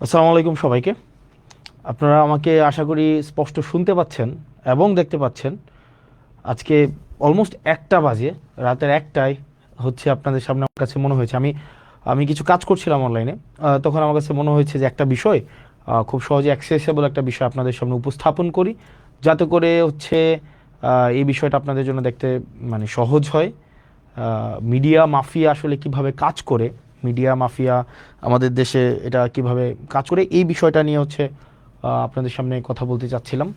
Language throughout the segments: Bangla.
আসসালামু আলাইকুম সবাইকে। আপনারা আমাকে আশা করি স্পষ্ট শুনতে পাচ্ছেন এবং দেখতে পাচ্ছেন। আজকে অলমোস্ট 1টা বাজে, রাতের 1টায় হচ্ছে আপনাদের সামনে আমার কাছে মনে হয়েছে আমি আমি কিছু কাজ করছিলাম অনলাইনে। তখন আমার কাছে মনে হয়েছে যে একটা বিষয় খুব সহজে অ্যাক্সেসেবল একটা বিষয় আপনাদের সামনে উপস্থাপন করি, যাতে করে হচ্ছে এই বিষয়টা আপনাদের জন্য দেখতে মানে সহজ হয়। মিডিয়া মাফিয়া আসলে কিভাবে কাজ করে, মিডিয়া মাফিয়া আমাদের দেশে এটা কিভাবে কাজ করে, এই বিষয়টা নিয়ে হচ্ছে আপনাদের সামনে কথা বলতে চাচ্ছিলাম।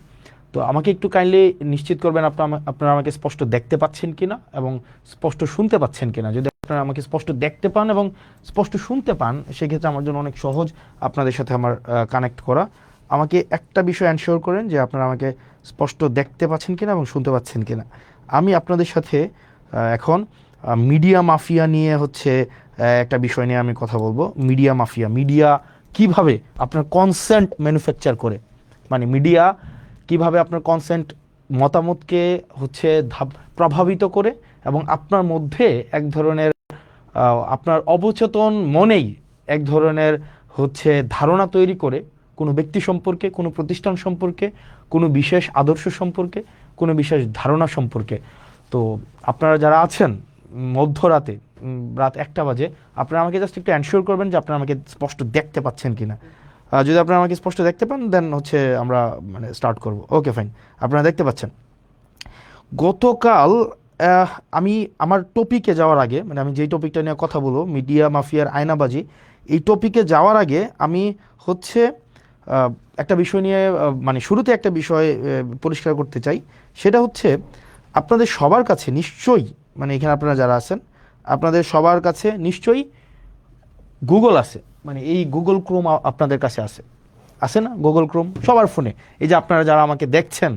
তো আমাকে একটু কাইন্ডলি নিশ্চিত করবেন আপনারা আমাকে স্পষ্ট দেখতে পাচ্ছেন কিনা এবং স্পষ্ট শুনতে পাচ্ছেন কিনা। যদি আপনারা আমাকে স্পষ্ট দেখতে পান এবং স্পষ্ট শুনতে পান, সেক্ষেত্রে আমার জন্য অনেক সহজ আপনাদের সাথে আমার কানেক্ট করা। আমাকে একটা বিষয় এনশিওর করেন যে আপনারা আমাকে স্পষ্ট দেখতে পাচ্ছেন কিনা এবং শুনতে পাচ্ছেন কিনা। আমি আপনাদের সাথে এখন মিডিয়া মাফিয়া নিয়ে হচ্ছে একটা বিষয় নিয়ে আমি কথা বলবো। মিডিয়া মাফিয়া, মিডিয়া কিভাবে আপনার কনসেন্ট ম্যানুফ্যাকচার করে, মানে মিডিয়া কিভাবে আপনার কনসেন্ট মতামতকে হচ্ছে প্রভাবিত করে এবং আপনার মধ্যে এক ধরনের আপনার অবচেতন মনেই এক ধরনের হচ্ছে ধারণা তৈরি করে কোনো ব্যক্তি সম্পর্কে, কোনো প্রতিষ্ঠান সম্পর্কে, কোনো বিশেষ আদর্শ সম্পর্কে, কোনো বিশেষ ধারণা সম্পর্কে। তো আপনারা যারা আছেন মধ্যরাতে, রাত 1টা বাজে, আপনারা আমাকে জাস্ট একটু এনশিওর করবেন যে আপনারা আমাকে স্পষ্ট দেখতে পাচ্ছেন কিনা। যদি আপনারা আমাকে স্পষ্ট দেখতে পান, দেন হচ্ছে আমরা মানে স্টার্ট করব। ওকে, ফাইন, আপনারা দেখতে পাচ্ছেন। গতকাল আমি আমার টপিকে যাওয়ার আগে, মানে আমি যেই টপিকটা নিয়ে কথা বলবো, মিডিয়া মাফিয়ার আয়নাবাজি, এই টপিকে যাওয়ার আগে আমি হচ্ছে একটা বিষয় নিয়ে মানে শুরুতে একটা বিষয় পরিষ্কার করতে চাই। সেটা হচ্ছে আপনাদের সবার কাছে নিশ্চয়ই, মানে এখানে আপনারা যারা আছেন আপনাদের সবার কাছে নিশ্চয়ই গুগল আছে। মানে এই গুগল ক্রোম আপনাদের কাছে আছে, আছে না? গুগল ক্রোম সবার ফোনে। এই যে আপনারা যারা আমাকে দেখছেন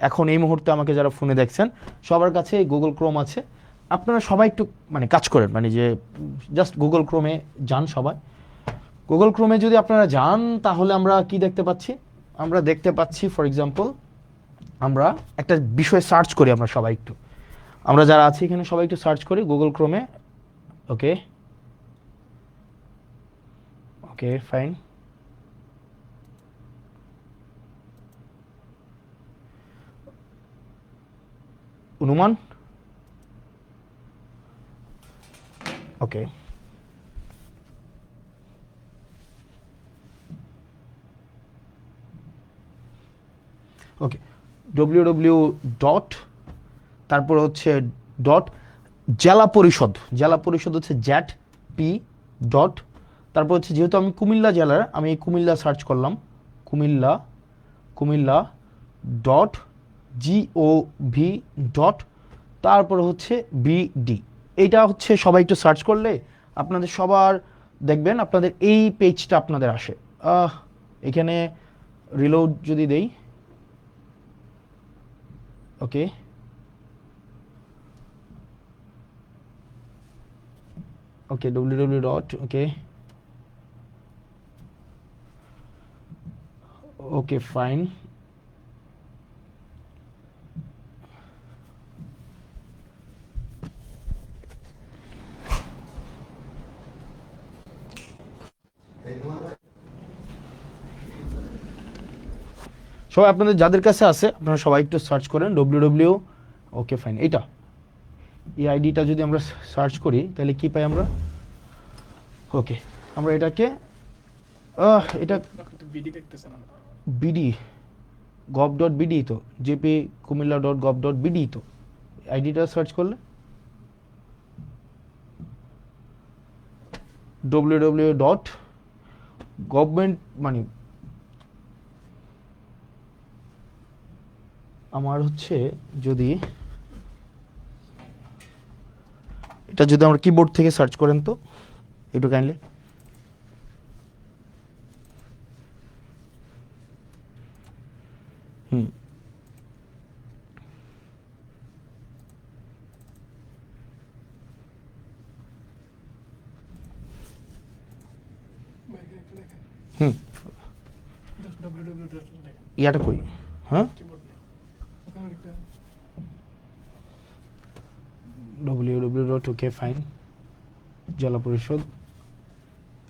এখন এই মুহূর্তে, আমাকে যারা ফোনে দেখছেন, সবার কাছে গুগল ক্রোম আছে। আপনারা সবাই একটু মানে কাজ করেন, মানে যে জাস্ট গুগল ক্রোমে যান সবাই। গুগল ক্রোমে যদি আপনারা যান, তাহলে আমরা কি দেখতে পাচ্ছি? আমরা দেখতে পাচ্ছি ফর এক্সাম্পল, আমরা একটা বিষয় সার্চ করি। আমরা সবাই একটু, আমরা যারা আছি এখানে সবাই একটু সার্চ করি গুগল ক্রোমে। ওকে, ওকে, ফাইন। অনুমান, ওকে, ওকে, ডব্লিউ ডট, তারপর হচ্ছে ডট জেলা পরিষদ, জেলা পরিষদ হচ্ছে জ্যাট পি ডট, তারপর হচ্ছে যেহেতু আমি কুমিল্লা জেলার, আমি এই কুমিল্লা সার্চ করলাম, Comilla, Comilla dot Jio V dot, তারপর হচ্ছে বিডি। এইটা হচ্ছে সবাই একটু সার্চ করলে আপনাদের সবার দেখবেন আপনাদের এই পেজটা আপনাদের আসে। এখানে রিলোড যদি দেই, ওকে, ওকে, ডব্লিউ ডট, ওকে, ওকে, ফাইন। সবাই আপনাদের যাদের কাছে আছে আপনারা সবাই একটু সার্চ করেন ডব্লিউ, ওকে, ফাইন। এটা এই আইডিটা যদি আমরা সার্চ করি তাহলে কি পাই আমরা? ওকে, আমরা এটাকে এটা বিডি গভ ডট বিডি, তো JP Comilla dot gov dot BD, তো আইডিটা সার্চ করলে ডট গভর্নমেন্ট, মানে আমার হচ্ছে যদি এটা যদি আমরা কিবোর্ড থেকে সার্চ করেন তো একটু কাইন্ডলি। হুম, হুম, ইয়াটা কই? হ্যাঁ, ডব্লিউ ডট, ওকে, ফাইন, জেলা পরিষদ।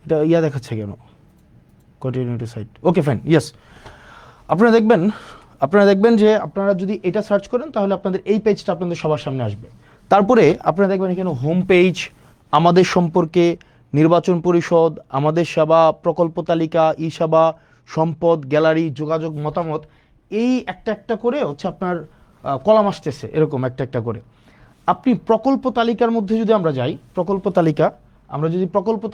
এটা ইয়া দেখাচ্ছে কেন? Continuity site, okay fine, yes. আপনারা দেখবেন যে আপনারা যদি এটা সার্চ করেন তাহলে আপনাদের এই পেজটা আপনাদের সবার সামনে আসবে। তারপরে আপনারা দেখবেন এখানে হোম পেজ, আমাদের সম্পর্কে, নির্বাচন পরিষদ, আমাদের সেবা, প্রকল্প তালিকা, ই সেবা, সম্পদ, গ্যালারি, যোগাযোগ, মতামত, এই একটা করে হচ্ছে আপনার কলাম আসতেছে এরকম একটা করে। আপনি প্রকল্প তালিকার মধ্যে যদি আমরা যাই, প্রকল্প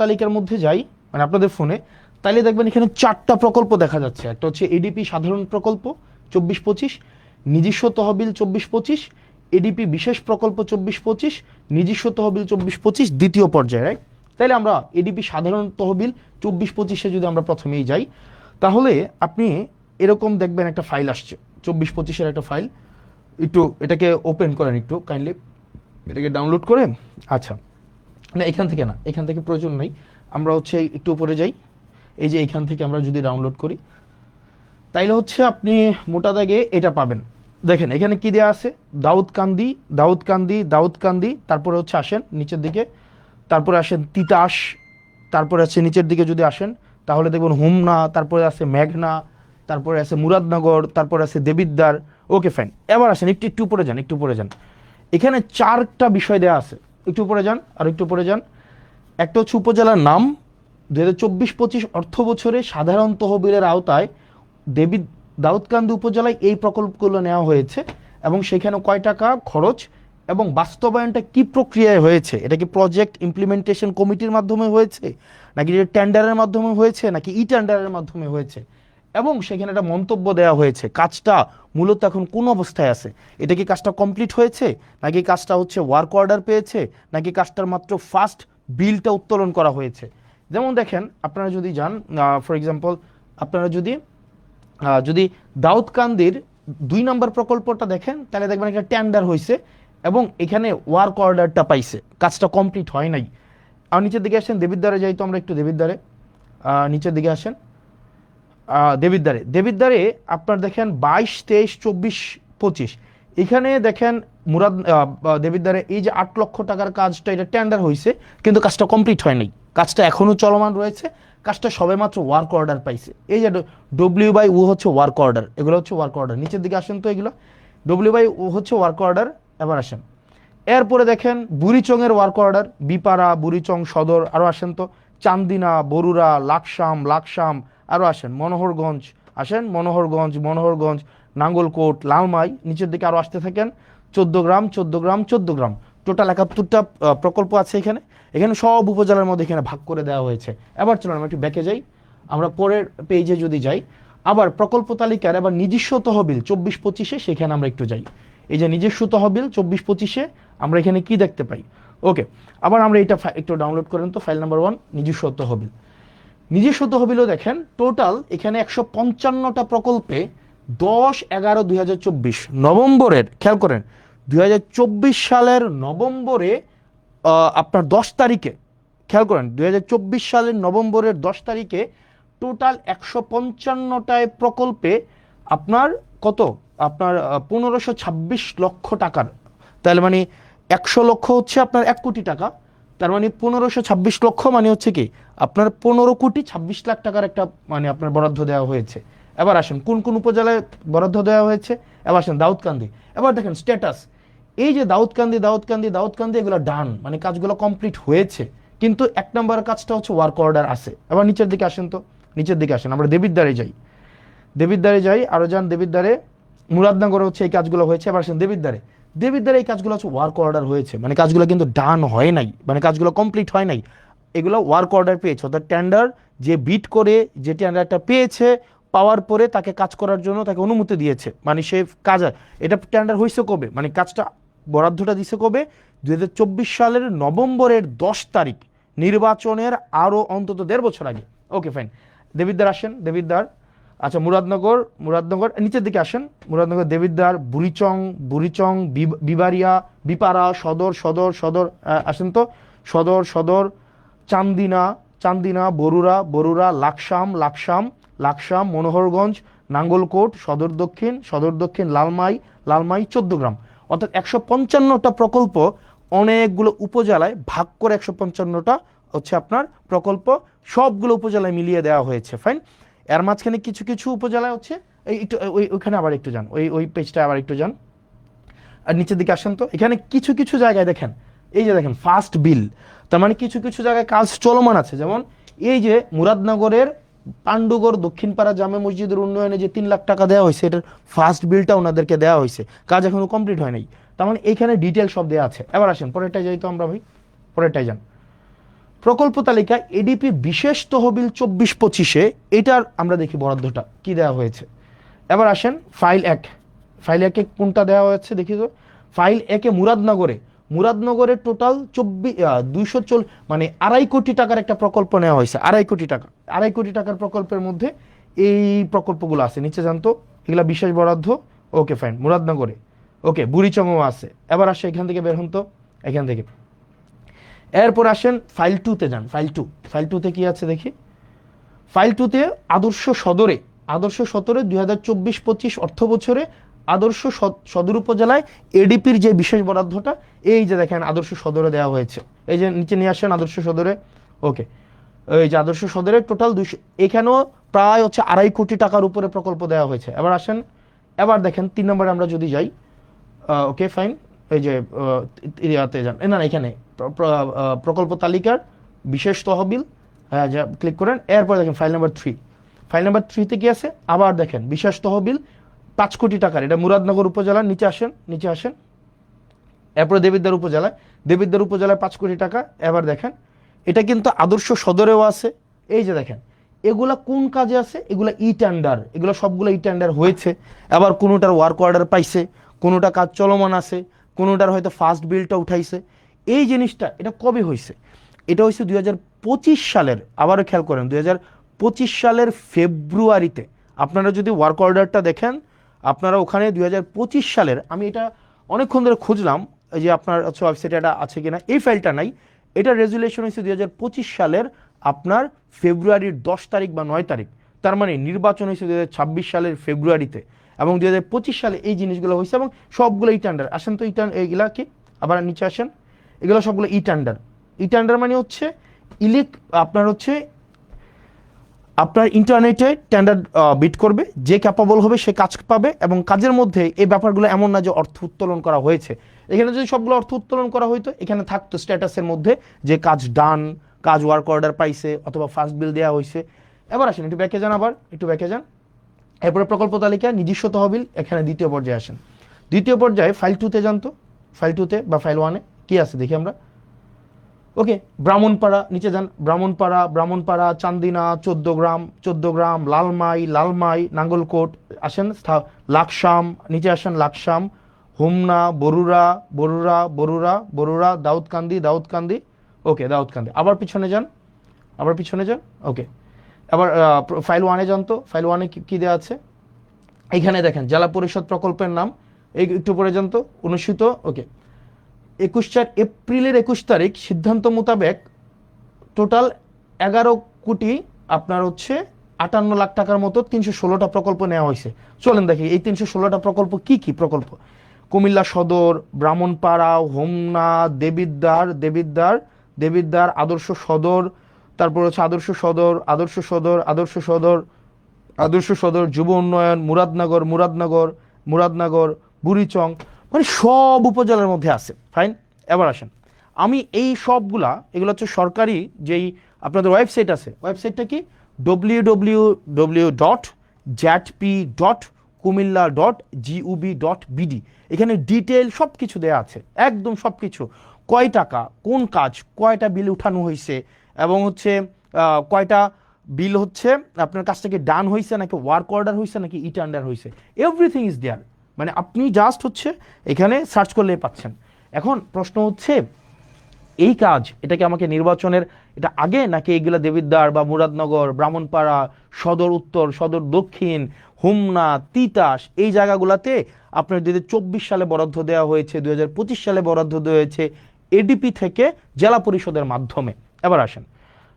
তালিকার মধ্যে যাই মানে আপনাদের ফোনে, তাইলে দেখবেন এখানে 4টা প্রকল্প দেখা যাচ্ছে। একটা হচ্ছে এডিপি সাধারণ প্রকল্প 24-25, নিজস্ব তহবিল 24-25, এডিপি বিশেষ প্রকল্প 24-25, নিজস্ব তহবিল 24-25 দ্বিতীয় পর্যায়ে, রাইট? তাইলে আমরা এডিপি সাধারণ তহবিল 24-25-এ যদি আমরা প্রথমেই যাই, তাহলে আপনি এরকম দেখবেন একটা ফাইল আসছে, 24-25-এর একটা ফাইল। একটু এটাকে ওপেন করেন, একটু কাইন্ডলি এটাকে ডাউনলোড করে। আচ্ছা, না এখান থেকে প্রয়োজন নেই, আমরা হচ্ছে একটু উপরে যাই। এই যে এখান থেকে আমরা যদি ডাউনলোড করি তাইলে হচ্ছে আপনি মোটা দাগে এটা পাবেন। দেখেন এখানে কি দেওয়া আছে, দাউদকান্দি, তারপরে হচ্ছে আসেন নিচের দিকে, তারপরে আসেন তিতাস, তারপরে আছে নিচের দিকে যদি আসেন তাহলে দেখবেন হোমনা, তারপরে আছে মেঘনা, তারপরে আছে মুরাদনগর, তারপরে আছে দেবিদ্বার, ওকে ফাইন। এবার আসেন একটু উপরে যান, এখানে 4টা বিষয় দেওয়া আছে, একটু উপরে যান, আর একটু উপরে যান। একটা হচ্ছে উপজেলার নাম, 2024-25 অর্থ বছরে সাধারণ তহবিলের আওতায় দাউদকান্দি উপজেলায় এই প্রকল্পগুলো নেওয়া হয়েছে এবং সেখানে কয় টাকা খরচ এবং বাস্তবায়নটা কি প্রক্রিয়ায় হয়েছে, এটা কি প্রজেক্ট ইমপ্লিমেন্টেশন কমিটির মাধ্যমে হয়েছে, নাকি টেন্ডারের মাধ্যমে হয়েছে, নাকি ই টেন্ডারের মাধ্যমে হয়েছে, এবং সেখানে একটা মন্তব্য দেওয়া হয়েছে কাজটা মূলত এখন কোন অবস্থায় আছে, এটা কি কাজটা কমপ্লিট হয়েছে, নাকি কাজটা হচ্ছে ওয়ার্ক অর্ডার পেয়েছে, নাকি কাজটার মাত্র ফার্স্ট বিলটা উত্তোলন করা হয়েছে। যেমন দেখেন আপনারা যদি যান, ফর এক্সাম্পল আপনারা যদি দাউদকান্দির 2 নম্বর প্রকল্পটা দেখেন তাহলে দেখবেন একটা টেন্ডার হয়েছে এবং এখানে ওয়ার্ক অর্ডারটা পাইছে, কাজটা কমপ্লিট হয় নাই। আর নিচের দিকে আসেন, দেবিদ্বারে যাই তো আমরা একটু, দেবিদ্বারে নিচের দিকে আসেন, দেবিদ্বারে আপনার দেখেন 22, 23, 24, 25 এখানে দেখেন দেবিদ্বারে এই যে 8 লক্ষ টাকার কাজটা, এটা টেন্ডার হয়েছে কিন্তু কাজটা কমপ্লিট হয় নাই, কাজটা এখনো চলমান রয়েছে, কাজটা সবেমাত্র ওয়ার্ক অর্ডার পাইছে। এই যে W/U হচ্ছে ওয়ার্ক অর্ডার, এগুলো হচ্ছে ওয়ার্ক অর্ডার। নিচের দিকে আসেন তো, এগুলো W/U হচ্ছে ওয়ার্ক অর্ডার। এবার আসেন এরপরে দেখেন বুড়িচংয়ের ওয়ার্ক অর্ডার, বিপাড়া, বুড়িচং সদর, আরও আসেন তো চান্দিনা, বরুড়া, লাকসাম, আরও আসেন মনোহরগঞ্জ, নাঙ্গলকোট, লালমাই, নিচের দিকে আরও আসতে থাকেন 14 গ্রাম। টোটাল 71টা প্রকল্প আছে এখানে সব উপজেলার মধ্যে এখানে ভাগ করে দেওয়া হয়েছে। এবার চলুন আমরা একটু ব্যাকে যাই, আমরা পরের পেজে যদি যাই, আবার প্রকল্প তালিকার আবার নিজস্ব তহবিল 24-25-এ সেখানে আমরা একটু যাই। এই যে নিজস্ব তহবিল 24-25-এ আমরা এখানে কি দেখতে পাই, ওকে। আবার আমরা এটা একটু ডাউনলোড করেন তো, ফাইল নাম্বার 1 নিজস্ব তহবিলও দেখেন টোটাল এখানে 155টা প্রকল্পে 10/11/2024 নভেম্বরের, খেয়াল করেন 2024 সালের নভেম্বরে আপনার 10 তারিখে, খেয়াল করেন 2024 সালের নভেম্বরের 10 তারিখে টোটাল 155টায় প্রকল্পে আপনার কত, আপনার 1526 লক্ষ টাকার, তাহলে মানে 100 লক্ষ হচ্ছে আপনার 1 কোটি টাকা, তার মানে 1526 লক্ষ মানে হচ্ছে কি আপনার 15,26,00,000 টাকার একটা মানে আপনার বরাদ্দ দেওয়া হয়েছে। এবার আসেন কোন উপজেলায় বরাদ্দ দেওয়া হয়েছে, এবার আসেন দাউদকান্দি। এবার দেখেন স্ট্যাটাস, এই যে দাউদকান্দি এগুলো ডান, মানে কাজগুলো কমপ্লিট হয়েছে, কিন্তু 1 নম্বরের কাজটা হচ্ছে ওয়ার্ক অর্ডার আছে। এবার নিচের দিকে আসেন তো, আমরা দেবিদ্বারে যাই, আরো যান দেবিদ্বারে, মুরাদনগরে হচ্ছে এই কাজগুলো হয়েছে। এবার আসেন দেবিদ্বারে এই কাজগুলো হচ্ছে ওয়ার্ক অর্ডার হয়েছে, মানে কাজগুলো কিন্তু ডান হয় নাই, মানে কাজগুলো কমপ্লিট হয় নাই, এগুলো ওয়ার্ক অর্ডার পেয়েছে, অর্থাৎ টেন্ডার যে বিড করে যে টেন্ডারটা পেয়েছে, পাওয়ার পরে তাকে কাজ করার জন্য তাকে অনুমতি দিয়েছে, মানে সে কাজ, এটা টেন্ডার হয়েছে কবে, মানে কাজটা বরাদ্দটা দিছে কবে, 2024 সালের নভেম্বরের 10 তারিখ, নির্বাচনের আরো অন্তত 1.5 বছর আগে, ওকে ফাইন। দেবিদ্বার আসেন, আচ্ছা মুরাদনগর নিচের দিকে আসেন, মুরাদনগর, দেবিদ্বার, বুড়িচং, বিবারিয়া, বিপাড়া, সদর আসেন তো, সদর, চান্দিনা, বরুড়া, লাকসাম, মনোহরগঞ্জ, নাঙ্গলকোট, সদর দক্ষিণ, লালমাই 14 গ্রাম, অর্থাৎ 155টা প্রকল্প অনেকগুলো উপজেলায় ভাগ করে 155টা হচ্ছে আপনার প্রকল্প সবগুলো উপজেলায় মিলিয়ে দেওয়া হয়েছে, ফাইন। এর মাঝখানে কিছু কিছু উপজেলায় হচ্ছে একটু ওইখানে আবার একটু যান, ওই পেজটা আবার একটু যান, আর নিচের দিকে আসেন তো। এখানে কিছু কিছু জায়গায় দেখেন, এই যে দেখেন ফার্স্ট বিল, তার মানে কিছু কিছু জায়গায় কাজ চলমান আছে। যেমন এই যে মুরাদনগরের পাণ্ডুগড় দক্ষিণপাড়া জামে মসজিদের উন্নয়নে যে 3 লাখ টাকা দেওয়া হয়েছে, এটার ফার্স্ট বিলটা ওনাদেরকে দেওয়া হয়েছে, কাজ এখনো কমপ্লিট হয় নাই। তার মানে এইখানে ডিটেল সব দেওয়া আছে। এবার আসেন পরেরটাই যাই তো আমরা ভাই, পরেরটাই যান। প্রকল্প তালিকা এডিপি বিশেষ তহবিল 24-25-এ, এটার আমরা দেখি বরাদ্দটা কি দেওয়া হয়েছে। এবার আসেন ফাইল 1, ফাইল 1-এ কোনটা দেওয়া হয়েছে দেখি তো। ফাইল 1-এ মুরাদনগরে টোটাল 240 মানে 2.5 কোটি টাকার একটা প্রকল্প নেওয়া হয়েছে, 2.5 কোটি টাকা। 2.5 কোটি টাকার প্রকল্পের মধ্যে এই প্রকল্পগুলো আছে, নিচে জানতো এগুলা বিশেষ বরাদ্দ। Okay fine, মুরাদনগরে। ওকে, বুড়িচংও আছে। এবার আসে এখান থেকে বের হন তো, এখান থেকে। এরপর আসেন ফাইল 2-তে যান। ফাইল 2-তে কি আছে দেখি। ফাইল 2-তে আদর্শ সদরে 2024-25 অর্থ বছরে আদর্শ সদর উপজেলায় এডিপির যে বিশেষ বরাদ্দটা, এই যে দেখেন আদর্শ সদরে দেওয়া হয়েছে। এই যে নিচে নিয়ে আসেন আদর্শ সদরে। ওকে, এই যে আদর্শ সদরে টোটাল 200, এখানেও প্রায় হচ্ছে 2.5 কোটি টাকার উপরে প্রকল্প দেওয়া হয়েছে। এবার আসেন, এবার দেখেন 3 নম্বরে আমরা যদি যাই। ওকে ফাইন, এই যে ইয়াতে যান, না এখানে প্রকল্প তালিকার বিশেষ তহবিল, হ্যাঁ যা ক্লিক করেন। এরপর দেখেন ফাইল নাম্বার 3। ফাইল নাম্বার 3-তে কি আছে, আবার দেখেন বিশেষ তহবিল 5 কোটি টাকার, এটা মুরাদনগর উপজেলার। নিচে আসেন। এরপরে দেবিদ্বার উপজেলায় 5 কোটি টাকা। এবার দেখেন এটা কিন্তু আদর্শ সদরেও আছে। এই যে দেখেন এগুলা কোন কাজে আছে, এগুলা ই টেন্ডার, এগুলো সবগুলো ই টেন্ডার হয়েছে। আবার কোনোটার ওয়ার্ক অর্ডার পাইছে, কোনোটা কাজ চলমান আছে, কোনোটার হয়তো ফার্স্ট বিলটা উঠাইছে। এই জিনিসটা এটা কবে হয়েছে, এটা হয়েছে 2025 সালের, আবারও খেয়াল করেন 2025 সালের ফেব্রুয়ারিতে। আপনারা যদি ওয়ার্ক অর্ডারটা দেখেন, আপনারা ওখানে 2025 সালের, আমি এটা অনেকক্ষণ ধরে খুঁজলাম এই যে আপনার হচ্ছে ওয়েবসাইটে এটা আছে কিনা, এই ফাইলটা নাই। এটা রেজুলেশন হয়েছে 2025 সালের আপনার ফেব্রুয়ারির 10 তারিখ বা 9 তারিখ। তার মানে নির্বাচন হয়েছে 2026 সালের ফেব্রুয়ারিতে, এবং 2025 সালে এই জিনিসগুলো হয়েছে, এবং সবগুলো ই টেন্ডার। আসেন তো এইগুলা কি, আবার নিচে আসেন। এগুলো সবগুলো ই টেন্ডার মানে হচ্ছে আপনার ইন্টারনেটে টেন্ডার বিট করবে, যে ক্যাপাবল হবে সে কাজ পাবে। এবং কাজের মধ্যে এই ব্যাপারগুলো এমন না যে অর্থ উত্তোলন করা হয়েছে। এখানে যদি সবগুলো অর্থ উত্তোলন করা হইতো, এখানে থাকতো স্ট্যাটাসের মধ্যে যে কাজ ডান, কাজ ওয়ার্ক অর্ডার পাইছে, অথবা ফার্স্ট বিল দেওয়া হয়েছে। এবার আসেন একটু ব্যাকে যান, এরপরে প্রকল্প তালিকা নিজস্ব তহবিল, এখানে দ্বিতীয় পর্যায়ে আসেন। দ্বিতীয় পর্যায়ে ফাইল 2-তে যান তো। ফাইল 2-তে বা ফাইল 1-এ কি আছে দেখি আমরা। ওকে, ব্রাহ্মণপাড়া, নিচে যান। ব্রাহ্মণপাড়া, চান্দিনা, 14 গ্রাম, লালমাই, নাঙ্গলকোট। আসেন লাকসাম, নিচে আসেন লাকসাম, হোমনা, বরুড়া, দাউদকান্দি। ওকে, দাউদকান্দি। আবার পিছনে যান। ওকে, আবার ফাইল 1-এ যান তো। ফাইল 1-এ কি দেওয়া আছে, এইখানে দেখেন জেলা পরিষদ প্রকল্পের নাম। একটু পরে যান তো, অনুষ্ঠিত। ওকে, এপ্রিলের 21 তারিখ সিদ্ধান্ত মোতাবেক টোটাল 11 কোটি আপনার হচ্ছে 58 লাখ টাকার মতো 316টা প্রকল্প নেওয়া হয়েছে। চলেন দেখি এই 316টা প্রকল্প কি কি প্রকল্প। কুমিল্লা সদর, ব্রাহ্মণপাড়া, হোমনা, দেবিদ্বার, আদর্শ সদর, তারপর হচ্ছে আদর্শ সদর, যুব উন্নয়ন, মুরাদনগর, বুড়িচং, মানে সব উপজেলার মধ্যে আছে, ফাইন। এবার আসেন, আমি এই সবগুলা, এগুলো হচ্ছে সরকারি যেই আপনাদের ওয়েবসাইট আছে, ওয়েবসাইটটা কি www.jatp.kumilla.gov.bd। এখানে ডিটেল সব কিছু দেওয়া আছে, একদম সব কিছু, কয় টাকা, কোন কাজ, কয়টা বিল উঠানো হয়েছে, এবং হচ্ছে কয়টা বিল হচ্ছে আপনার কাছ থেকে ডান হয়েছে, নাকি ওয়ার্ক অর্ডার হয়েছে, নাকি ই টেন্ডার হয়েছে, এভরিথিং ইজ দেয়ার। মানে আপনি জাস্ট হচ্ছে এখানে সার্চ করলে পাচ্ছেন। এখন প্রশ্ন হচ্ছে এই কাজ, এটাকে আমাকে নির্বাচনের এটা আগে, নাকি এইগুলা দেবিদ্বার বা মুরাদনগর, ব্রাহ্মণপাড়া, সদর উত্তর, সদর দক্ষিণ, হোমনা, তিতাস, এই জায়গাগুলোতে আপনার 2024 সালে বরাদ্দ দেওয়া হয়েছে, 2025 সালে বরাদ্দ দেওয়া হয়েছে এডিপি থেকে জেলা পরিষদের মাধ্যমে। এবার আসেন,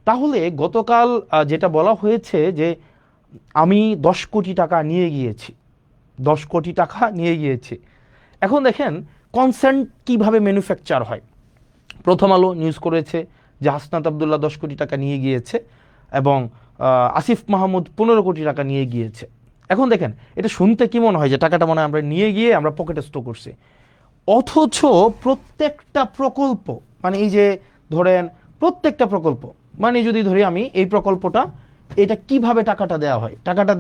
তাহলে গতকাল যেটা বলা হয়েছে যে আমি 10 কোটি টাকা নিয়ে গিয়েছি। এখন দেখেন কনসেন্ট কিভাবে ম্যানুফ্যাকচার হয়। প্রথম আলো নিউজ করেছে, যে হাসনাত আবদুল্লাহ 10 কোটি টাকা নিয়ে গিয়েছে এবং আসিফ মাহমুদ 15 কোটি টাকা নিয়ে গিয়েছে। এখন দেখেন এটা শুনতে কি মনে হয় যে টাকাটা মনে হয় আমরা নিয়ে গিয়ে আমরা পকেটে স্টোর করছি, অথচ প্রত্যেকটা প্রকল্প মানে এই যে ধরেন প্রত্যেকটা প্রকল্প মানে যদি ধরি আমি এই প্রকল্পটা এটা কিভাবে টাকাটা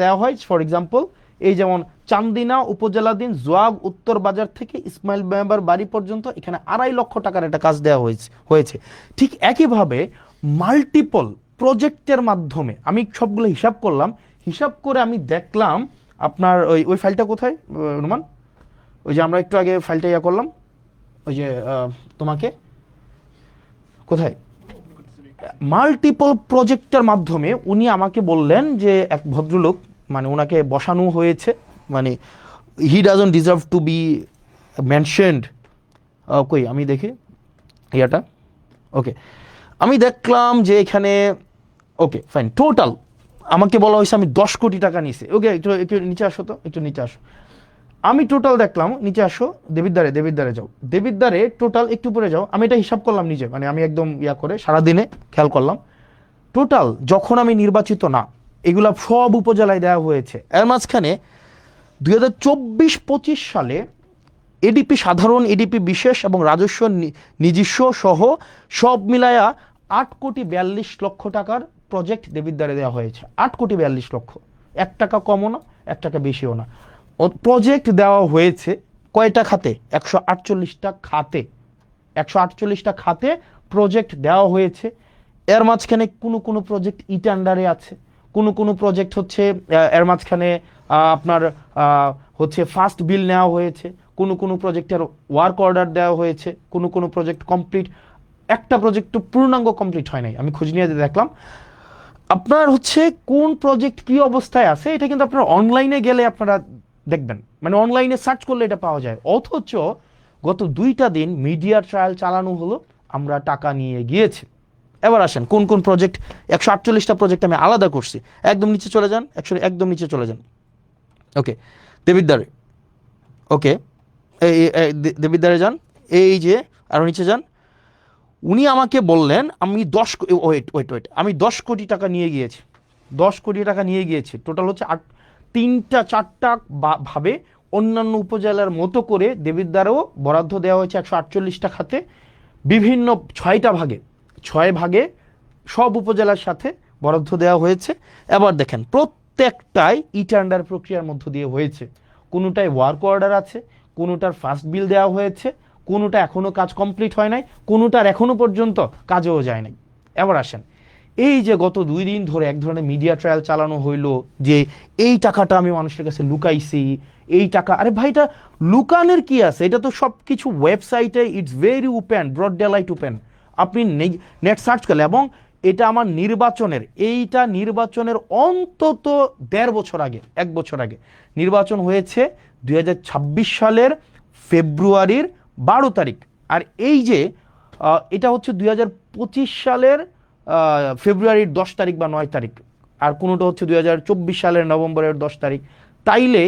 দেওয়া হয় ফর এক্সাম্পল এই যেমন চান্দিনা উপজেলাধীন জোয়াগ উত্তর বাজার থেকে ইসমাইল মেম্বার বাড়ি পর্যন্ত এখানে 2.5 লক্ষ টাকার একটা কাজ দেওয়া হয়েছে। ঠিক একইভাবে মাল্টিপল প্রজেক্টের মাধ্যমে আমি সবগুলো হিসাব করে আমি দেখলাম আপনার ওই ফাইলটা কোথায় রুমান, ওই যে আমরা একটু আগে ফাইলটা করলাম ওই যে তোমাকে কোথায় মাল্টিপল প্রজেক্টের মাধ্যমে উনি আমাকে বললেন যে এক ভদ্রলোক মানে ওনাকে বসানো হয়েছে, মানে he doesn't deserve two B mentioned. কই আমি দেখি ইয়াটা, ওকে আমি দেখলাম যে এখানে ওকে ফাইন টোটাল আমাকে বলা হয়েছে আমি 10 কোটি টাকা নিয়েছি। ওকে একটু নিচে আসো তো, একটু নিচে আসো, আমি টোটাল দেখলাম, নিচে আসো, দেবিদ্বারে যাও, দেবিদ্বারে টোটাল একটু পরে যাও, আমি এটা হিসাব করলাম নিজে, মানে আমি একদম করে সারাদিনে খেয়াল করলাম টোটাল যখন আমি নির্বাচিত না এগুলা সব উপজেলায় দেওয়া হয়েছে। এর মাঝখানে 2024-25 সালে এডিপি সাধারণ, এডিপি বিশেষ এবং রাজস্ব নিজস্ব সহ সব মিলায়া 8 কোটি 42 লক্ষ টাকার প্রজেক্ট দেবিদ্বারে দেওয়া হয়েছে। 8 কোটি 42 লক্ষ, 1 টাকা কমও না 1 টাকা বেশিও না। প্রজেক্ট দেওয়া হয়েছে কয়টা খাতে? 148টা খাতে, 148টা খাতে প্রজেক্ট দেওয়া হয়েছে। এর মাঝখানে কোনো প্রজেক্ট ইটান্ডারে আছে, কোনো প্রজেক্ট হচ্ছে এর মাঝখানে আপনার হচ্ছে ফার্স্ট বিল নেওয়া হয়েছে, কোনো প্রজেক্টের ওয়ার্ক অর্ডার দেওয়া হয়েছে, কোনো প্রজেক্ট কমপ্লিট, একটা প্রজেক্ট তো পূর্ণাঙ্গ কমপ্লিট হয় নাই। আমি খোঁজ নিয়ে দেখলাম আপনার হচ্ছে কোন প্রজেক্ট কি অবস্থায় আছে, এটা কিন্তু আপনার অনলাইনে গেলে আপনারা দেখবেন, মানে অনলাইনে সার্চ করলে এটা পাওয়া যায়। অথচ গত 2টা দিন মিডিয়া ট্রায়াল চালানো হলো, আমরা টাকা নিয়ে গিয়েছি। এবার আসেন কোন প্রজেক্ট, 148টা প্রজেক্ট আমি আলাদা করছি। একদম নিচে চলে যান, একদম নিচে চলে যান, ওকে দেবিদ্বারে, ওকে দেবিদ্বারে যান, এই যে আরো নিচে যান। উনি আমাকে বললেন আমি 10 কোটি টাকা নিয়ে গিয়েছি, 10 কোটি টাকা নিয়ে গিয়েছি। টোটাল হচ্ছে 3-4টা ভাবে অন্যান্য উপজেলার মতো করে দেবিদ্বারেও বরাদ্দ দেওয়া হয়েছে 148টা খাতে, বিভিন্ন 6 ভাগে সব উপজেলার সাথে বরাদ্দ দেওয়া হয়েছে। এবার দেখেন প্রত্যেকটাই টেন্ডার প্রক্রিয়ার মধ্য দিয়ে হয়েছে, কোনোটায় ওয়ার্ক অর্ডার আছে, কোনোটার ফার্স্ট বিল দেওয়া হয়েছে, কোনোটা এখনো কাজ কমপ্লিট হয় নাই, কোনোটার এখনো পর্যন্ত কাজেও যায় নাই। এবার আসেন এই যে গত 2 দিন ধরে এক ধরনের মিডিয়া ট্রায়াল চালানো হইলো যে এই টাকাটা আমি মানুষের কাছে লুকাইছি, এই টাকা, আরে ভাই এটা লুকানোর কি আছে? এটা তো সব কিছু ওয়েবসাইটে, it's very open, broad daylight open, আপনি নেট সার্চ করলে। এবং এটা আমার নির্বাচনের অন্তত 1.5 বছর আগে, 1 বছর আগে নির্বাচন হয়েছে 2026 সালের ফেব্রুয়ারির 12 তারিখ। আর এই যে এটা হচ্ছে 2025 সালের ফেব্রুয়ারির 10 তারিখ বা 9 তারিখ, আর কোনোটা হচ্ছে 2024 সালের নভেম্বরের 10 তারিখ। তাইলে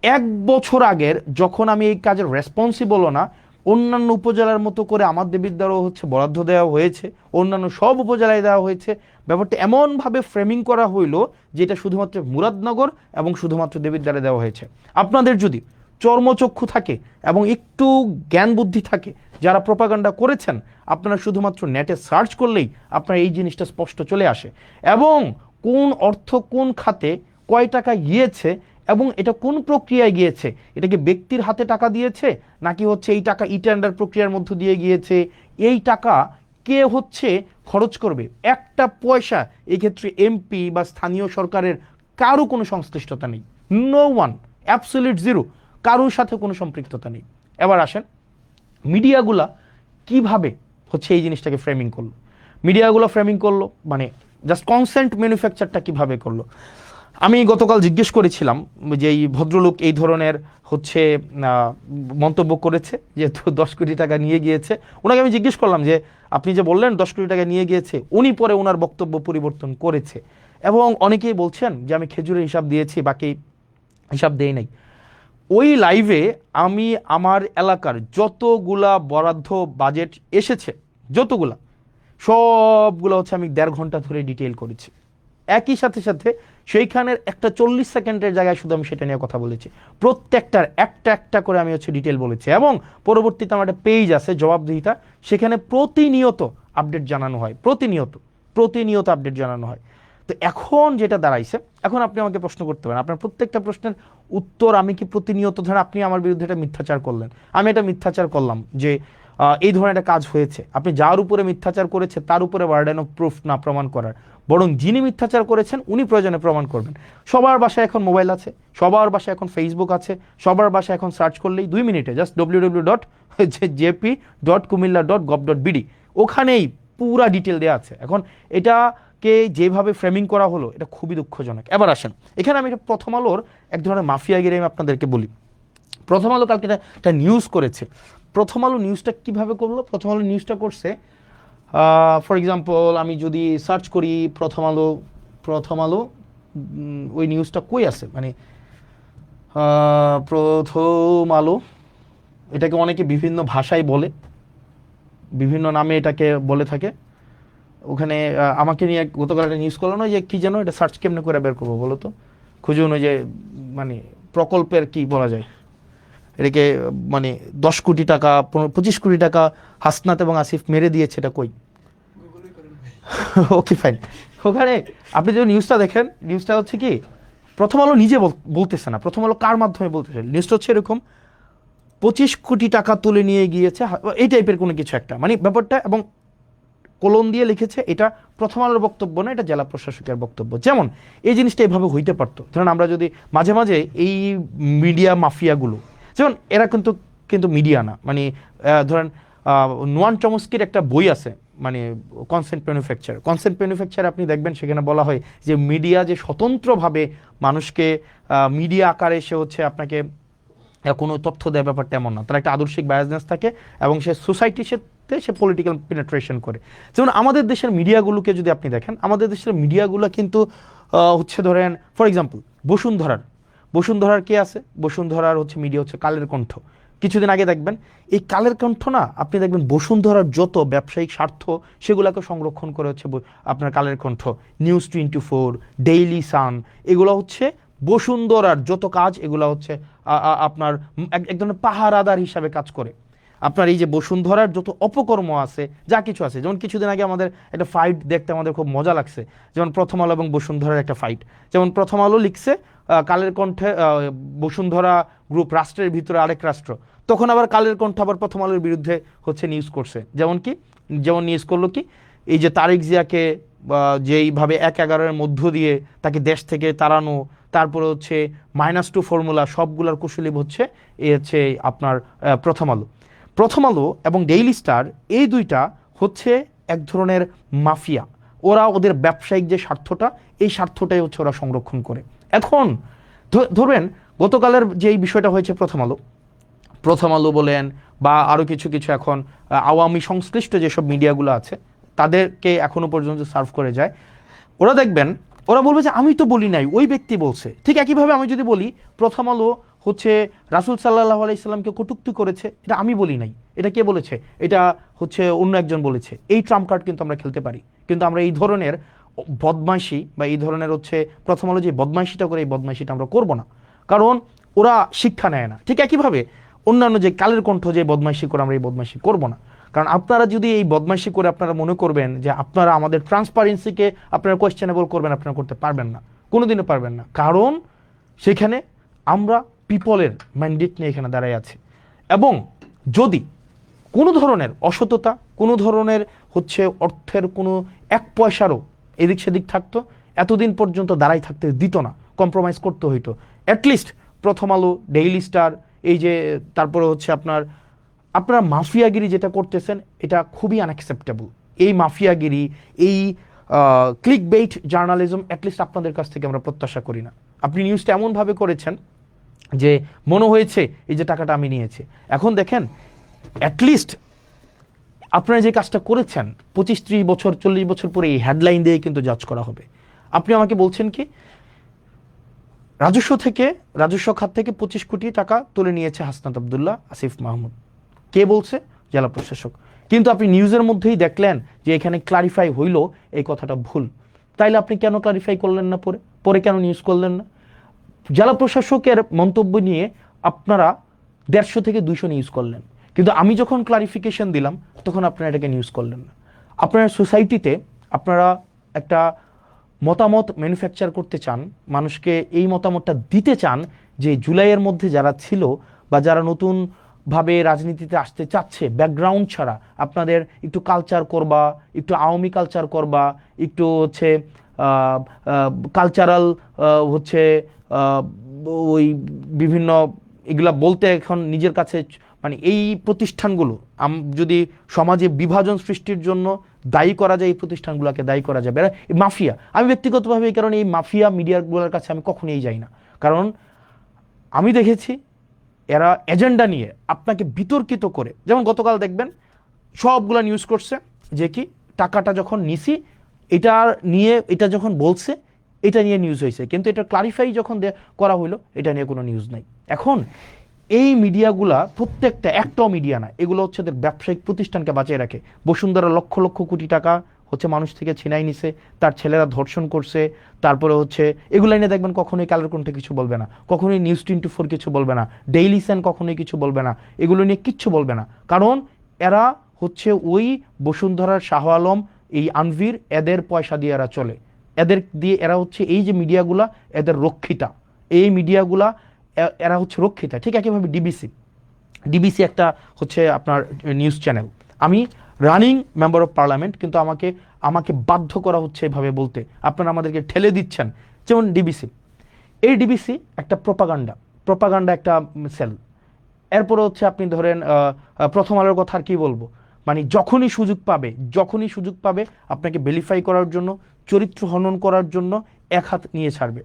1 বছর আগের যখন আমি এই কাজের রেসপন্সিবলও না, অন্যান্য উপজেলার মতো করে আমার দেবিদ্বারও হচ্ছে বরাদ্দ দেওয়া হয়েছে, অন্যান্য সব উপজেলায় দেওয়া হয়েছে। ব্যাপারটা এমনভাবে ফ্রেমিং করা হইলো যে এটা শুধুমাত্র মুরাদনগর এবং শুধুমাত্র দেবিদ্বারে দেওয়া হয়েছে। আপনাদের যদি চর্মচক্ষু থাকে এবং একটু জ্ঞান বুদ্ধি থাকে, যারা প্রপাগান্ডা করেছেন, আপনারা শুধুমাত্র নেটে সার্চ করলেই আপনার এই জিনিসটা স্পষ্ট চলে আসে, এবং কোন অর্থ কোন খাতে কয় টাকা গিয়েছে এবং এটা কোন প্রক্রিয়ায় গিয়েছে, এটা কি ব্যক্তির হাতে টাকা দিয়েছে নাকি হচ্ছে এই টাকা টেন্ডার প্রক্রিয়ার মধ্য দিয়ে গিয়েছে, এই টাকা কে হচ্ছে খরচ করবে, একটা পয়সা এই ক্ষেত্রে এমপি বা স্থানীয় সরকারের কারো কোনো সংশ্লিষ্টতা নেই, নো ওয়ান, অ্যাবসলিউট জিরো, কারোর সাথে কোনো সম্পৃক্ততা নেই। এবার আসেন মিডিয়াগুলা কিভাবে হচ্ছে এই জিনিসটাকে ফ্রেমিং করলো, মানে জাস্ট কনসেন্ট ম্যানুফ্যাকচারটা কিভাবে করলো। আমি গতকাল জিজ্ঞেস করেছিলাম যে এই ভদ্রলোক এই ধরনের হচ্ছে মন্তব্য করেছে, যেহেতু 10 কোটি টাকা নিয়ে গিয়েছে, ওনাকে আমি জিজ্ঞেস করলাম যে আপনি যে বললেন 10 কোটি টাকা নিয়ে গিয়েছে, উনি পরে ওনার বক্তব্য পরিবর্তন করেছে, এবং অনেকেই বলছেন যে আমি খেজুরের হিসাব দিয়েছি, বাকি হিসাব দেই নাই। ওই লাইভে আমি আমার এলাকার যতগুলা বরাদ্দ বাজেট এসেছে, যতগুলা সবগুলো হচ্ছে আমি 1.5 ঘন্টা ধরে ডিটেইল করেছি। একই সাথে সাথে সেইখানের একটা 40 সেকেন্ডের জায়গায় শুধু আমি সেটা নিয়ে কথা বলেছি, প্রত্যেকটার একটা একটা করে আমি হচ্ছে ডিটেল বলেছি। এবং পরবর্তীতে আমার একটা পেজ আছে জবাবদিহিতা, সেখানে প্রতিনিয়ত আপডেট জানানো হয়, প্রতিনিয়ত আপডেট জানানো হয়। তো এখন যেটা দাঁড়াইছে, এখন আপনি আমাকে প্রশ্ন করতে পারেন, আপনার প্রত্যেকটা প্রশ্নের উত্তর আমি কি প্রতিনিয়ত, ধরেন আপনি আমার বিরুদ্ধে একটা মিথ্যাচার করলেন, আমি এটা মিথ্যাচার করলাম যে এই ধরনের একটা কাজ হয়েছে, আপনি যার উপরে মিথ্যাচার করেছে তার উপরে বার্ডেন অফ প্রুফ না প্রমাণ করার, বরং যিনি মিথ্যাচার করেছেন উনি প্রয়োজনে প্রমাণ করবেন। সবার বাসায় এখন মোবাইল আছে, সবার বাসায় এখন ফেসবুক আছে, সবার বাসায় এখন সার্চ করলেই 2 মিনিটে জাস্ট www.jp.kumilla.gov.bd, ওখানেই পুরা ডিটেল দেওয়া আছে। এখন এটাকে যেভাবে ফ্রেমিং করা হলো এটা খুবই দুঃখজনক। এবার আসেন, এখানে আমি প্রথম আলোর এক ধরনের মাফিয়াগিরি আমি আপনাদেরকে বলি। প্রথম আলো কালকে একটা নিউজ করেছে। প্রথম আলো নিউজটা কিভাবে করলো? প্রথম আলো নিউজটা করছে, ফর এক্সাম্পল আমি যদি সার্চ করি প্রথম আলো ওই নিউজটা কই আছে, মানে প্রথম আলো, এটাকে অনেকে বিভিন্ন ভাষায় বলে, বিভিন্ন নামে এটাকে বলে থাকে। ওখানে আমাকে নিয়ে গতকাল একটা নিউজ করলো না, যে কি যেন, এটা সার্চ কেমনে করে বের করবো বলো তো, খুঁজুন, ওই যে মানে প্রকল্পের কি বলা যায় এটাকে, মানে 10 কোটি টাকা 25 কোটি টাকা হাসনাত এবং আসিফ মেরে দিয়েছে, এটা কই? Okay fine. ওখানে আপনি যদি নিউজটা দেখেন, নিউজটা হচ্ছে কি, প্রথম আলো নিজে বলতেছে না, প্রথম আলো কার মাধ্যমে বলতেছে, নিউজটা হচ্ছে এরকম, 25 কোটি টাকা তুলে নিয়ে গিয়েছে, এই টাইপের কোনো কিছু একটা, মানে ব্যাপারটা, এবং কলম দিয়ে লিখেছে এটা প্রথম আলোর বক্তব্য না, এটা জেলা প্রশাসকের বক্তব্য। যেমন এই জিনিসটা এভাবে হইতে পারতো, ধরেন আমরা যদি মাঝে মাঝে এই মিডিয়া মাফিয়াগুলো, যেমন এরা কিন্তু কিন্তু মিডিয়া না, মানে ধরেন নোয়ান চমস্কির একটা বই আছে, মানে কনসেন্ট ম্যানুফ্যাকচার আপনি দেখবেন, সেখানে বলা হয় যে মিডিয়া যে স্বতন্ত্রভাবে মানুষকে মিডিয়া আকারে সে হচ্ছে আপনাকে কোনো তথ্য দেয়, ব্যাপারটা এমন না, তার একটা আদর্শিক বায়াসনেস থাকে এবং সে সোসাইটির সাথে সে পলিটিক্যাল পেনিট্রেশন করে। যেমন আমাদের দেশের মিডিয়াগুলোকে যদি আপনি দেখেন, আমাদের দেশের মিডিয়াগুলো কিন্তু হচ্ছে ধরেন ফর এক্সাম্পল বসুন্ধরার কে আছে, বসুন্ধরার হচ্ছে মিডিয়া হচ্ছে কালের কণ্ঠ। কিছুদিন আগে দেখবেন এই কালের কণ্ঠ না, আপনি দেখবেন বসুন্ধরার যত ব্যবসায়িক স্বার্থ সেগুলোকে সংরক্ষণ করে হচ্ছে আপনার Kaler Kantho, news 24, Daily Sun, এগুলো হচ্ছে বসুন্ধরার যত কাজ, এগুলো হচ্ছে আপনার এক ধরনের পাহারাদার হিসাবে কাজ করে। আপনার এই যে বসুন্ধরার যত অপকর্ম আছে, যা কিছু আছে, যেমন কিছুদিন আগে আমাদের একটা ফাইট দেখতে আমাদের খুব মজা লাগছে, যেমন প্রথম আলো এবং বসুন্ধরার একটা ফাইট। যেমন প্রথম আলো লিখছে কালের কণ্ঠে বসুন্ধরা গ্রুপ রাষ্ট্রের ভিতরে আরেক রাষ্ট্র, তখন আবার কালের কণ্ঠ আবার প্রথম আলোর বিরুদ্ধে হচ্ছে নিউজ করছে। যেমন নিউজ করলো কি, এই যে তারেক জিয়াকে যেইভাবে 1/11 মধ্য দিয়ে তাকে দেশ থেকে তাড়ানো, তারপরে হচ্ছে -2 ফর্মুলা, সবগুলার কুশলী হচ্ছে এ হচ্ছে আপনার প্রথম আলো এবং ডেইলি স্টার, এই দুইটা হচ্ছে এক ধরনের মাফিয়া। ওরা ওদের ব্যবসায়িক যে স্বার্থটা, এই স্বার্থটাই হচ্ছে ওরা সংরক্ষণ করে। এখন ধরবেন গতকালের যে এই বিষয়টা হয়েছে, প্রথম আলো বলেন বা আরও কিছু কিছু এখন আওয়ামী সংশ্লিষ্ট যেসব মিডিয়াগুলো আছে তাদেরকে এখনো পর্যন্ত সার্ভ করে যায়, ওরা দেখবেন ওরা বলবে যে আমি তো বলি নাই, ওই ব্যক্তি বলছে। ঠিক একইভাবে আমি যদি বলি প্রথম আলো হচ্ছে রাসূল সাল্লাল্লাহু আলাইহি সাল্লামকে কটূক্তি করেছে, এটা আমি বলি নাই, এটা কে বলেছে, এটা হচ্ছে অন্য একজন বলেছে। এই ট্রাম্প কার্ড কিন্তু আমরা খেলতে পারি, কিন্তু আমরা এই ধরনের বদমাইশি বা এই ধরনের হচ্ছে প্রথম আলো যে বদমাইশিটা করে, এই বদমাইশিটা আমরা করব না, কারণ ওরা শিক্ষা নেয় না। ঠিক একইভাবে অন্যান্য যে কালের কণ্ঠ যে বদমাইশি করে, আমরা এই বদমাইশি করব না। কারণ আপনারা যদি এই বদমাইশি করে আপনারা মনে করবেন যে আপনারা আমাদের ট্রান্সপারেন্সিকে আপনারা কোয়েশ্চেনেবল করবেন, আপনারা করতে পারবেন না, কোনোদিনও পারবেন না। কারণ সেখানে আমরা পিপলের ম্যান্ডেট নিয়ে এখানে দাঁড়ায় আছি, এবং যদি কোনো ধরনের অসততা, কোনো ধরনের হচ্ছে অর্থের কোনো 1 পয়সারও এদিক সেদিক থাকতো, এতদিন পর্যন্ত দাঁড়াই থাকতে দিত না, কম্প্রোমাইজ করতে হইতো। অ্যাটলিস্ট প্রথম আলো, ডেইলি স্টার, এই যে তারপরে হচ্ছে আপনারা মাফিয়াগিরি যেটা করতেছেন, এটা খুবই আনঅ্যাকসেপ্টেবল। এই মাফিয়াগিরি, এই ক্লিক বেইট জার্নালিজম অ্যাটলিস্ট আপনাদের কাছ থেকে আমরা প্রত্যাশা করি না। আপনি নিউজটা এমনভাবে করেছেন যে মনে হয়েছে এই যে টাকাটা আমি নিয়েছি। এখন দেখেন, অ্যাটলিস্ট আপনারা যে কাজটা করেছেন 25-30 বছর 40 বছর পরে এই হেডলাইন দিয়ে কিন্তু জাজ করা হবে। আপনি আমাকে বলছেন কি, রাজস্ব খাত থেকে 25 কোটি টাকা তুলে নিয়েছে হাসনাত আব্দুল্লাহ, আসিফ মাহমুদ। কে বলছে? জেলা প্রশাসক। কিন্তু আপনি নিউজের মধ্যেই দেখলেন যে এখানে ক্লারিফাই হইল এই কথাটা ভুল, তাইলে আপনি কেন ক্লারিফাই করলেন না, পরে পরে কেন নিউজ করলেন না? জেলা প্রশাসকের মন্তব্য নিয়ে আপনারা 150 থেকে 200 নিউজ করলেন, কিন্তু আমি যখন ক্লারিফিকেশন দিলাম তখন আপনারা এটাকে নিউজ করলেন না। আপনারা সোসাইটিতে আপনারা একটা মতামত ম্যানুফ্যাকচার করতে চান, মানুষকে এই মতামতটা দিতে চান যে জুলাইয়ের মধ্যে যারা ছিল বা যারা নতুনভাবে রাজনীতিতে আসতে চাচ্ছে ব্যাকগ্রাউন্ড ছাড়া, আপনাদের একটু কালচার করবা, একটু আওয়ামী কালচার করবা, একটু হচ্ছে কালচারাল হচ্ছে ওই বিভিন্ন এগুলা বলতে এখন নিজের কাছে মানে এই প্রতিষ্ঠানগুলো যদি সমাজে বিভাজন সৃষ্টির জন্য দায়ী করা যায়, এই প্রতিষ্ঠানগুলোকে দায়ী করা যাবে। মাফিয়া, আমি ব্যক্তিগতভাবে এই কারণে এই মাফিয়া মিডিয়াগুলোর কাছে আমি কখনোই যাই না, কারণ আমি দেখেছি এরা এজেন্ডা নিয়ে আপনাকে বিতর্কিত করে, যেমন গতকাল দেখবেন সবগুলা নিউজ করছে যে কি টাকাটা যখন নিছি এটা নিয়ে, এটা যখন বলছে এটা নিয়ে নিউজ হয়েছে, কিন্তু এটা ক্লারিফাই যখন করা হলো এটা নিয়ে কোনো নিউজ নাই। এখন এই মিডিয়াগুলা প্রত্যেকটা একটাও মিডিয়া না, এগুলো হচ্ছে ওদের ব্যবসায়িক প্রতিষ্ঠানকে বাঁচিয়ে রাখে। বসুন্ধরা লক্ষ লক্ষ কোটি টাকা হচ্ছে মানুষ থেকে ছিনাই নিছে, তার ছেলেরা ধর্ষণ করছে, তারপরে হচ্ছে এগুলো নিয়ে দেখবেন কখনোই কালের কণ্ঠে কিছু বলবে না, কখনোই নিউজ 24 কিছু বলবে না, ডেইলি সান কখনোই কিছু বলবে না, এগুলো নিয়ে কিচ্ছু বলবে না, কারণ এরা হচ্ছে ওই বসুন্ধরার শাহ আলম, এই আনভির, এদের পয়সা দিয়ে এরা চলে, এদের দিয়ে এরা হচ্ছে এই যে মিডিয়াগুলা এদের রক্ষিতা, এই মিডিয়াগুলা এরা হচ্ছে রক্ষিতা। ঠিক একইভাবে ডিবিসি একটা হচ্ছে আপনার নিউজ চ্যানেল, আমি রানিং মেম্বার অফ পার্লামেন্ট, কিন্তু আমাকে বাধ্য করা হচ্ছে এভাবে বলতে, আপনারা আমাদেরকে ঠেলে দিচ্ছেন। যেমন ডিবিসি একটা প্রপাগান্ডা একটা সেল। এরপরে হচ্ছে আপনি ধরেন প্রথম আলোর কথা আর কি বলবো, মানে যখনই সুযোগ পাবে আপনাকে ভেরিফাই করার জন্য, চরিত্র হনন করার জন্য এক হাত নিয়ে ছাড়বে।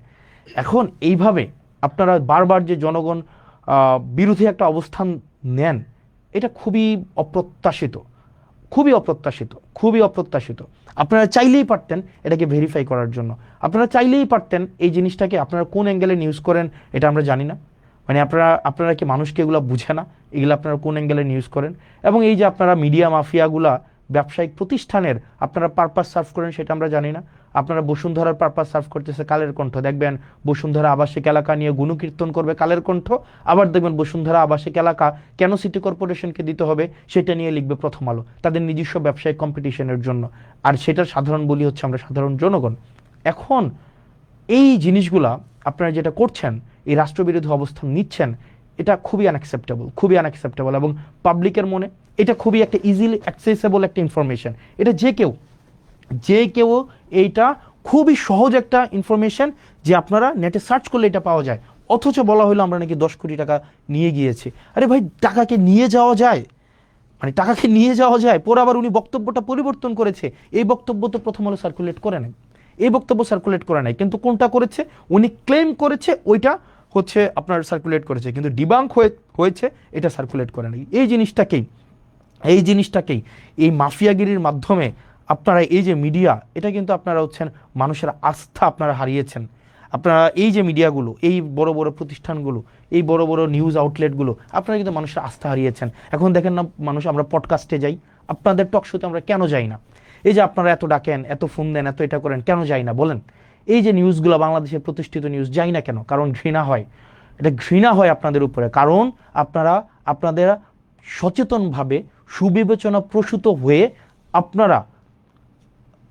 এখন এইভাবে আপনারা বারবার যে জনগণ বিরোধী একটা অবস্থান নেন, এটা খুবই অপ্রত্যাশিত। আপনারা চাইলেই পারতেন এটাকে ভেরিফাই করার জন্য, আপনারা চাইলেই পারতেন এই জিনিসটাকে, আপনারা কোন অ্যাঙ্গেলে নিউজ করেন এটা আমরা জানি না, মানে আপনারা কি মানুষকে এগুলো বুঝে না, এগুলো আপনারা কোন অ্যাঙ্গেলে নিউজ করেন। এবং এই যে আপনারা মিডিয়া মাফিয়াগুলা ব্যবসায়িক প্রতিষ্ঠানের আপনারা পারপাস সার্ভ করেন সেটা আমরা জানি না। আপনারা বসুন্ধরার পারপাস সার্ভ করতেছে কালের কণ্ঠ, দেখবেন বসুন্ধরা আবাসিক এলাকা নিয়ে গুণকীর্তন করবে কালের কণ্ঠ, আবার দেখবেন বসুন্ধরা আবাসিক এলাকা কেন সিটি কর্পোরেশনকে দিতে হবে সেটা নিয়ে লিখবে প্রথম আলো, তাদের নিজস্ব ব্যবসায়িক কম্পিটিশনের জন্য, আর সেটার সাধারণ বলি হচ্ছে আমরা সাধারণ জনগণ। এখন এই জিনিসগুলা আপনারা যেটা করছেন, এই রাষ্ট্রবিরোধী অবস্থান নিচ্ছেন, এটা খুবই আনঅ্যাকসেপ্টেবল এবং পাবলিকের মনে এটা খুবই একটা ইজিলি অ্যাক্সেসেবল একটা ইনফরমেশন। এটা যে কেউ এইটা খুবই সহজ একটা ইনফরমেশন যে আপনারা নেটে সার্চ করলে এটা পাওয়া যায়, অথচ বলা হলো আমরা নাকি 10 কোটি টাকা নিয়ে গিয়েছি। আরে ভাই, টাকাকে নিয়ে যাওয়া যায়, পরে আবার উনি বক্তব্যটা পরিবর্তন করেছে, এই বক্তব্য তো প্রথম আলো সার্কুলেট করে নাই, কিন্তু কোনটা করেছে, উনি ক্লেম করেছে ওইটা হচ্ছে আপনার সার্কুলেট করেছে, কিন্তু ডিবাঙ্ক হয়েছে এটা সার্কুলেট করে নাই। এই জিনিসটাকেই এই মাফিয়াগিরির মাধ্যমে আপনারা এই যে মিডিয়া, এটা কিন্তু আপনারা হচ্ছেন মানুষের আস্থা আপনারা হারিয়েছেন। আপনারা এই যে মিডিয়াগুলো, এই বড় বড় প্রতিষ্ঠানগুলো, এই বড় বড় নিউজ আউটলেটগুলো, আপনারা কিন্তু মানুষের আস্থা হারিয়েছেন। এখন দেখেন না মানুষ, আমরা পডকাস্টে যাই, আপনাদের টক শোতে আমরা কেন যাই না? এই যে আপনারা এত ডাকেন, এত ফোন দেন, এত এটা করেন, কেন যাই না বলেন? এই যে নিউজগুলো বাংলাদেশের প্রতিষ্ঠিত নিউজ, যাই না কেন? কারণ ঘৃণা হয় আপনাদের উপরে, কারণ আপনাদের সচেতনভাবে সুবিবেচনা প্রসূত হয়ে আপনারা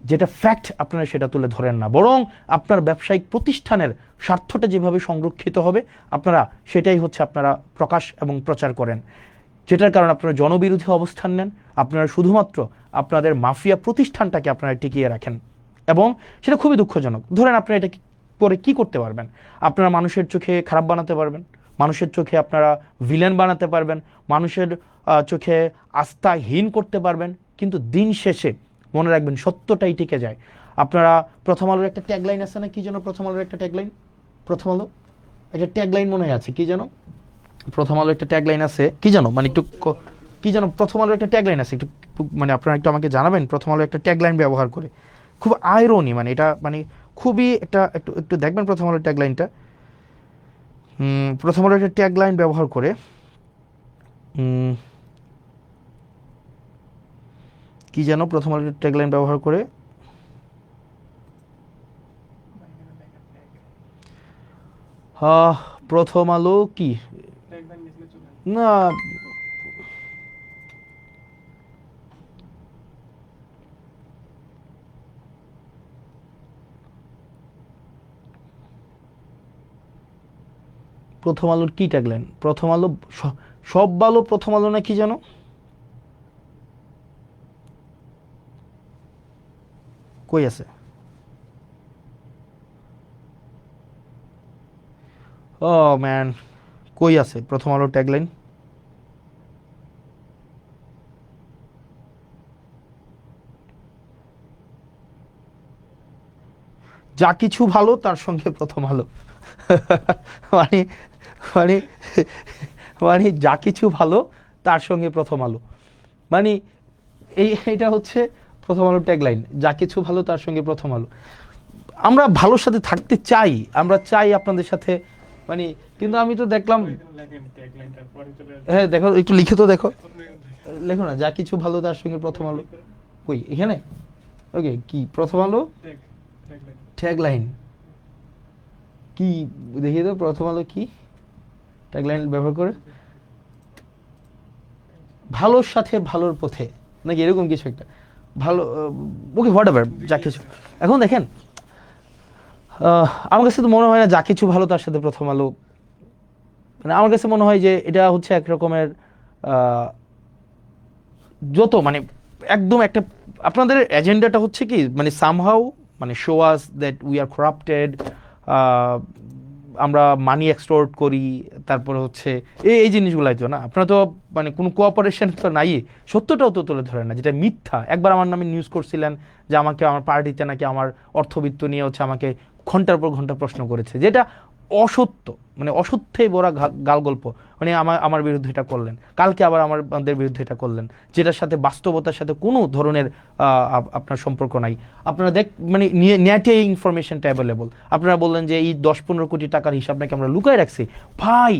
যেটা ফ্যাক্ট আপনারা সেটা তুলে ধরেন না, বরং আপনার ব্যবসায়িক প্রতিষ্ঠানের স্বার্থটা যেভাবে সংরক্ষিত হবে আপনারা সেটাই হচ্ছে আপনারা প্রকাশ এবং প্রচার করেন, যেটার কারণে আপনারা জনবিরোধী অবস্থান নেন। আপনারা শুধুমাত্র আপনাদের মাফিয়া প্রতিষ্ঠানটাকে আপনারা টিকিয়ে রাখেন, এবং সেটা খুবই দুঃখজনক। ধরেন আপনারা এটা করে কি করতে পারবেন? আপনারা মানুষের চোখে খারাপ বানাতে পারবেন, মানুষের চোখে আপনারা ভিলেন বানাতে পারবেন, মানুষের চোখে আস্থাহীন করতে পারবেন, কিন্তু দিন শেষে মনে রাখবেন সত্যটাই টিকে যায়। আপনারা প্রথম আলোর একটা ট্যাগলাইন আছে না, কি যেন প্রথম আলোর একটা ট্যাগলাইন, মনে আছে কি যেন, প্রথম আলোর একটা ট্যাগলাইন আছে কি যেন, মানে একটু কি যেন প্রথম আলোর একটা ট্যাগলাইন আছে, একটু মানে আপনারা একটু আমাকে জানাবেন। প্রথম আলোর একটা ট্যাগলাইন ব্যবহার করে, খুব আইরনি, মানে এটা মানে খুবই একটু দেখবেন প্রথম আলোর ট্যাগলাইনটা। প্রথম আলোর একটা ট্যাগলাইন ব্যবহার করে কি যেন প্রথম আলোর ট্যাগলাইন ব্যবহার করে প্রথম আলো কি না, প্রথম আলোর কি ট্যাগলাইন? প্রথম আলো সব ভালো প্রথম আলো না কি যেন, কই আছে? ও ম্যান, কই আছে প্রথম আলোর ট্যাগলাইন? যা কিছু ভালো তার সঙ্গে প্রথম আলো। মানে মানে মানে যা কিছু ভালো তার সঙ্গে প্রথম আলো, মানে এটা হচ্ছে প্রথম আলোর ট্যাগলাইন, যা কিছু ভালো তার সঙ্গে প্রথম আলো। আমরা ভালোর সাথে থাকতে চাই, আমরা চাই আপনাদের সাথে, মানে কিন্তু আমি তো দেখলাম, হ্যাঁ দেখো একটু লিখে তো দেখো, লেখো না, যা কিছু ভালো তার সঙ্গে প্রথম আলো। কই এখানে? ওকে, কি প্রথম আলো ট্যাগলাইন কি দেখিয়ে দাও, প্রথম আলো কি ট্যাগলাইন ব্যবহার করে? ভালোর সাথে ভালোর পথে নাকি এরকম কিছু একটা, ভালো, ওকে হোয়াট এভার, যা কিছু। এখন দেখেন, আমার কাছে তো মনে হয় না যা কিছু ভালো তার সাথে প্রথম আলো, মানে আমার কাছে মনে হয় যে এটা হচ্ছে এক রকমের যত মানে একদম একটা, আপনাদের এজেন্ডাটা হচ্ছে কি মানে সামহাউ মানে show us that we are corrupted, আমরা মানি এক্সটোর্ট করি, তারপরে হচ্ছে এই জিনিসগুলাই তো না, আপনারা তো মানে কোনো কোঅপারেশন তো নাই, সত্যটাও তো তুলে ধরেন না, যেটা মিথ্যা। একবার আমার নামে নিউজ করছিলেন যে আমাকে আমার পার্টিতে নাকি আমার অর্থবিত্ত নিয়ে হচ্ছে আমাকে ঘন্টার পর ঘন্টা প্রশ্ন করেছে, যেটা অসত্য, মানে অসত্যেই বড় গাল গল্প, মানে আমার বিরুদ্ধে এটা করলেন, কালকে আবার আমাদের বিরুদ্ধে এটা করলেন, যেটার সাথে বাস্তবতার সাথে কোনো ধরনের আপনার সম্পর্ক নাই। আপনারা মানে নেটে এই ইনফরমেশনটা অ্যাভেলেবল, আপনারা বললেন যে এই 10-15 কোটি টাকার হিসাব নাকি আমরা লুকায় রাখছি। ভাই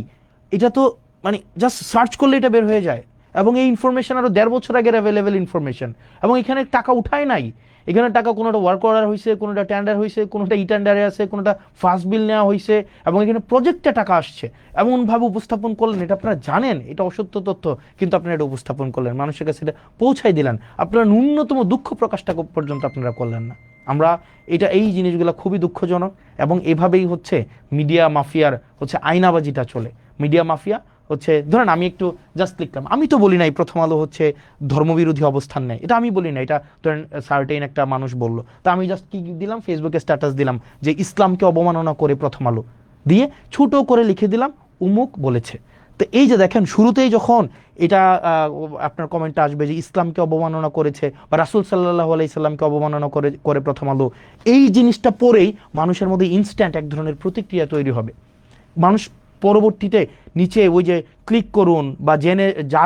এটা তো মানে জাস্ট সার্চ করলে এটা বের হয়ে যায়, এবং এই ইনফরমেশন আরো 1.5 বছর আগের অ্যাভেলেবেল ইনফরমেশন, এবং এখানে টাকা উঠায় নাই, এখানে টাকা কোনোটা ওয়ার্ক অর্ডার হয়েছে, কোনোটা টেন্ডার হয়েছে, কোনোটা ই টেন্ডারে আছে, কোনোটা ফার্স্ট বিল নেওয়া হয়েছে, এবং এখানে প্রজেক্টে টাকা আসছে, এমনভাবে উপস্থাপন করলেন, এটা আপনারা জানেন এটা অসত্য তথ্য, কিন্তু আপনারা এটা উপস্থাপন করলেন, মানুষের কাছে এটা পৌঁছাই দিলেন, আপনারা ন্যূনতম দুঃখ প্রকাশটা পর্যন্ত আপনারা করলেন না। আমরা এই জিনিসগুলো খুবই দুঃখজনক, এবং এভাবেই হচ্ছে মিডিয়া মাফিয়ার হচ্ছে আয়নাবাজিটা চলে। মিডিয়া মাফিয়া হচ্ছে, ধরেন আমি একটু জাস্ট লিখলাম, আমি তো বলি নাই প্রথম আলো হচ্ছে ধর্মবিরোধী অবস্থান নেয়, এটা আমি বলি না, এটা ধরেন সার্টেন একটা মানুষ বললো, তা আমি জাস্ট কি দিলাম, ফেসবুকে স্ট্যাটাস দিলাম যে ইসলামকে অবমাননা করে প্রথম আলো, দিয়ে ছোট করে লিখে দিলাম উমুক বলেছে। তো এই যে দেখেন, শুরুতেই যখন এটা আপনার কমেন্টটা আসবে যে ইসলামকে অবমাননা করেছে বা রাসূল সাল্লাল্লাহু আলাইহি সাল্লামকে অবমাননা করে প্রথম আলো, এই জিনিসটা পরেই মানুষের মধ্যে ইনস্ট্যান্ট এক ধরনের প্রতিক্রিয়া তৈরি হবে। মানুষ পরবর্তীতে নিচে ওই যে ক্লিক করুন বা জেনে যা